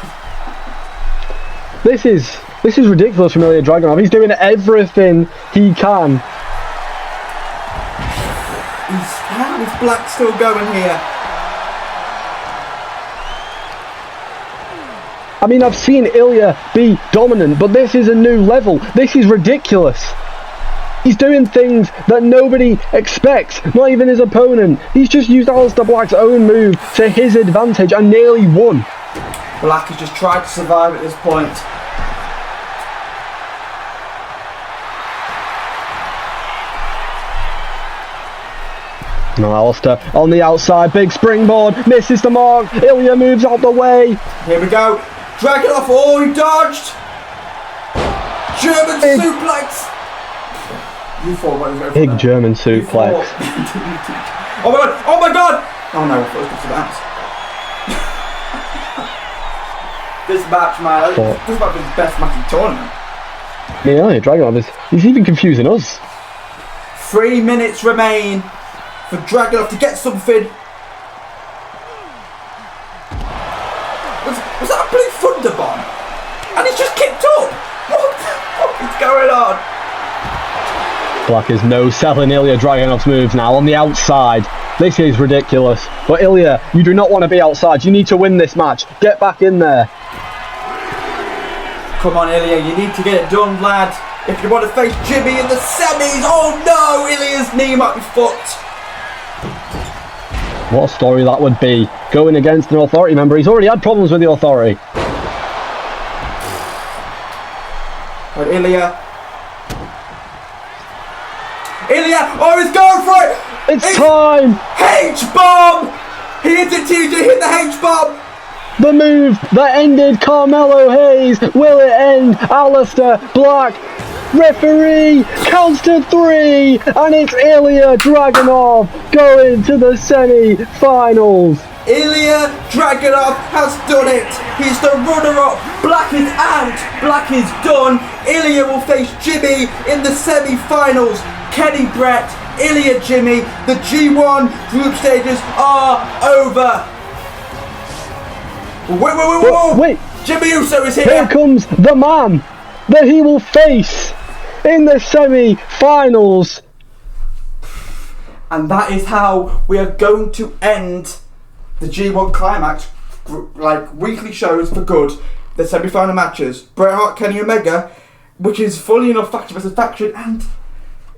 S2: This is ridiculous from Ilya Dragunov. He's doing everything he can.
S1: How is Black still going here?
S2: I mean, I've seen Ilya be dominant, but this is a new level. This is ridiculous. He's doing things that nobody expects, not even his opponent. He's just used Aleister Black's own move to his advantage and nearly won.
S1: Black has just tried to survive at this point.
S2: No, Aleister on the outside, big springboard, misses the mark. Ilya moves out the way.
S1: Here we go. Dragunov, oh, he dodged. German suplex. You thought what was going
S2: big German suplex.
S1: Oh my god! Oh my god! Oh no, I thought it was that. This match, man. This might be the best match in the tournament.
S2: Yeah, Dragunov he's even confusing us.
S1: 3 minutes remain for Dragunov to get something. Was that a blue thunder bomb? And he's just kicked up. What is going on?
S2: Black is no-selling Ilya Dragunov's moves now on the outside. This is ridiculous. But Ilya, you do not want to be outside. You need to win this match. Get back in there.
S1: Come on, Ilya. You need to get it done, lad. If you want to face Jimmy in the semis. Oh no! Ilya's knee might be fucked.
S2: What a story that would be. Going against an Authority member. He's already had problems with the Authority.
S1: But Ilya, oh, he's going for it!
S2: It's time!
S1: H-bomb! He hit it, TJ, hit the H-bomb!
S2: The move that ended Carmelo Hayes. Will it end Aleister Black? Referee counts to 3, and it's Ilya Dragunov going to the semi-finals.
S1: Ilya Dragunov has done it. He's the runner-up. Black is out. Black is done. Ilya will face Jimmy in the semi-finals. Kenny Brett, Ilya Jimmy. The G1 group stages are over. Wait. Jimmy Uso is here.
S2: Here comes the man that he will face in the semi-finals.
S1: And that is how we are going to end the G1 Climax, like weekly shows for good. The semi-final matches, Bret Hart, Kenny Omega, which is fully enough faction versus faction, and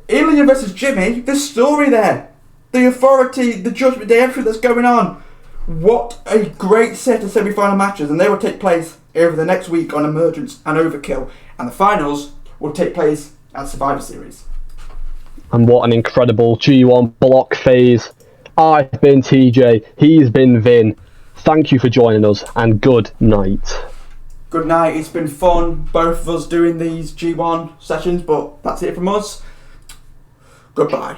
S1: Ilya versus Jimmy. The story there, the Authority, the Judgment Day, everything that's going on. What a great set of semi-final matches, and they will take place over the next week on Emergence and Overkill, and the finals will take place at Survivor Series.
S2: And what an incredible G1 block phase. I've been TJ, he's been Vin. Thank you for joining us, and good night.
S1: Good night, it's been fun, both of us doing these G1 sessions, but that's it from us. Goodbye.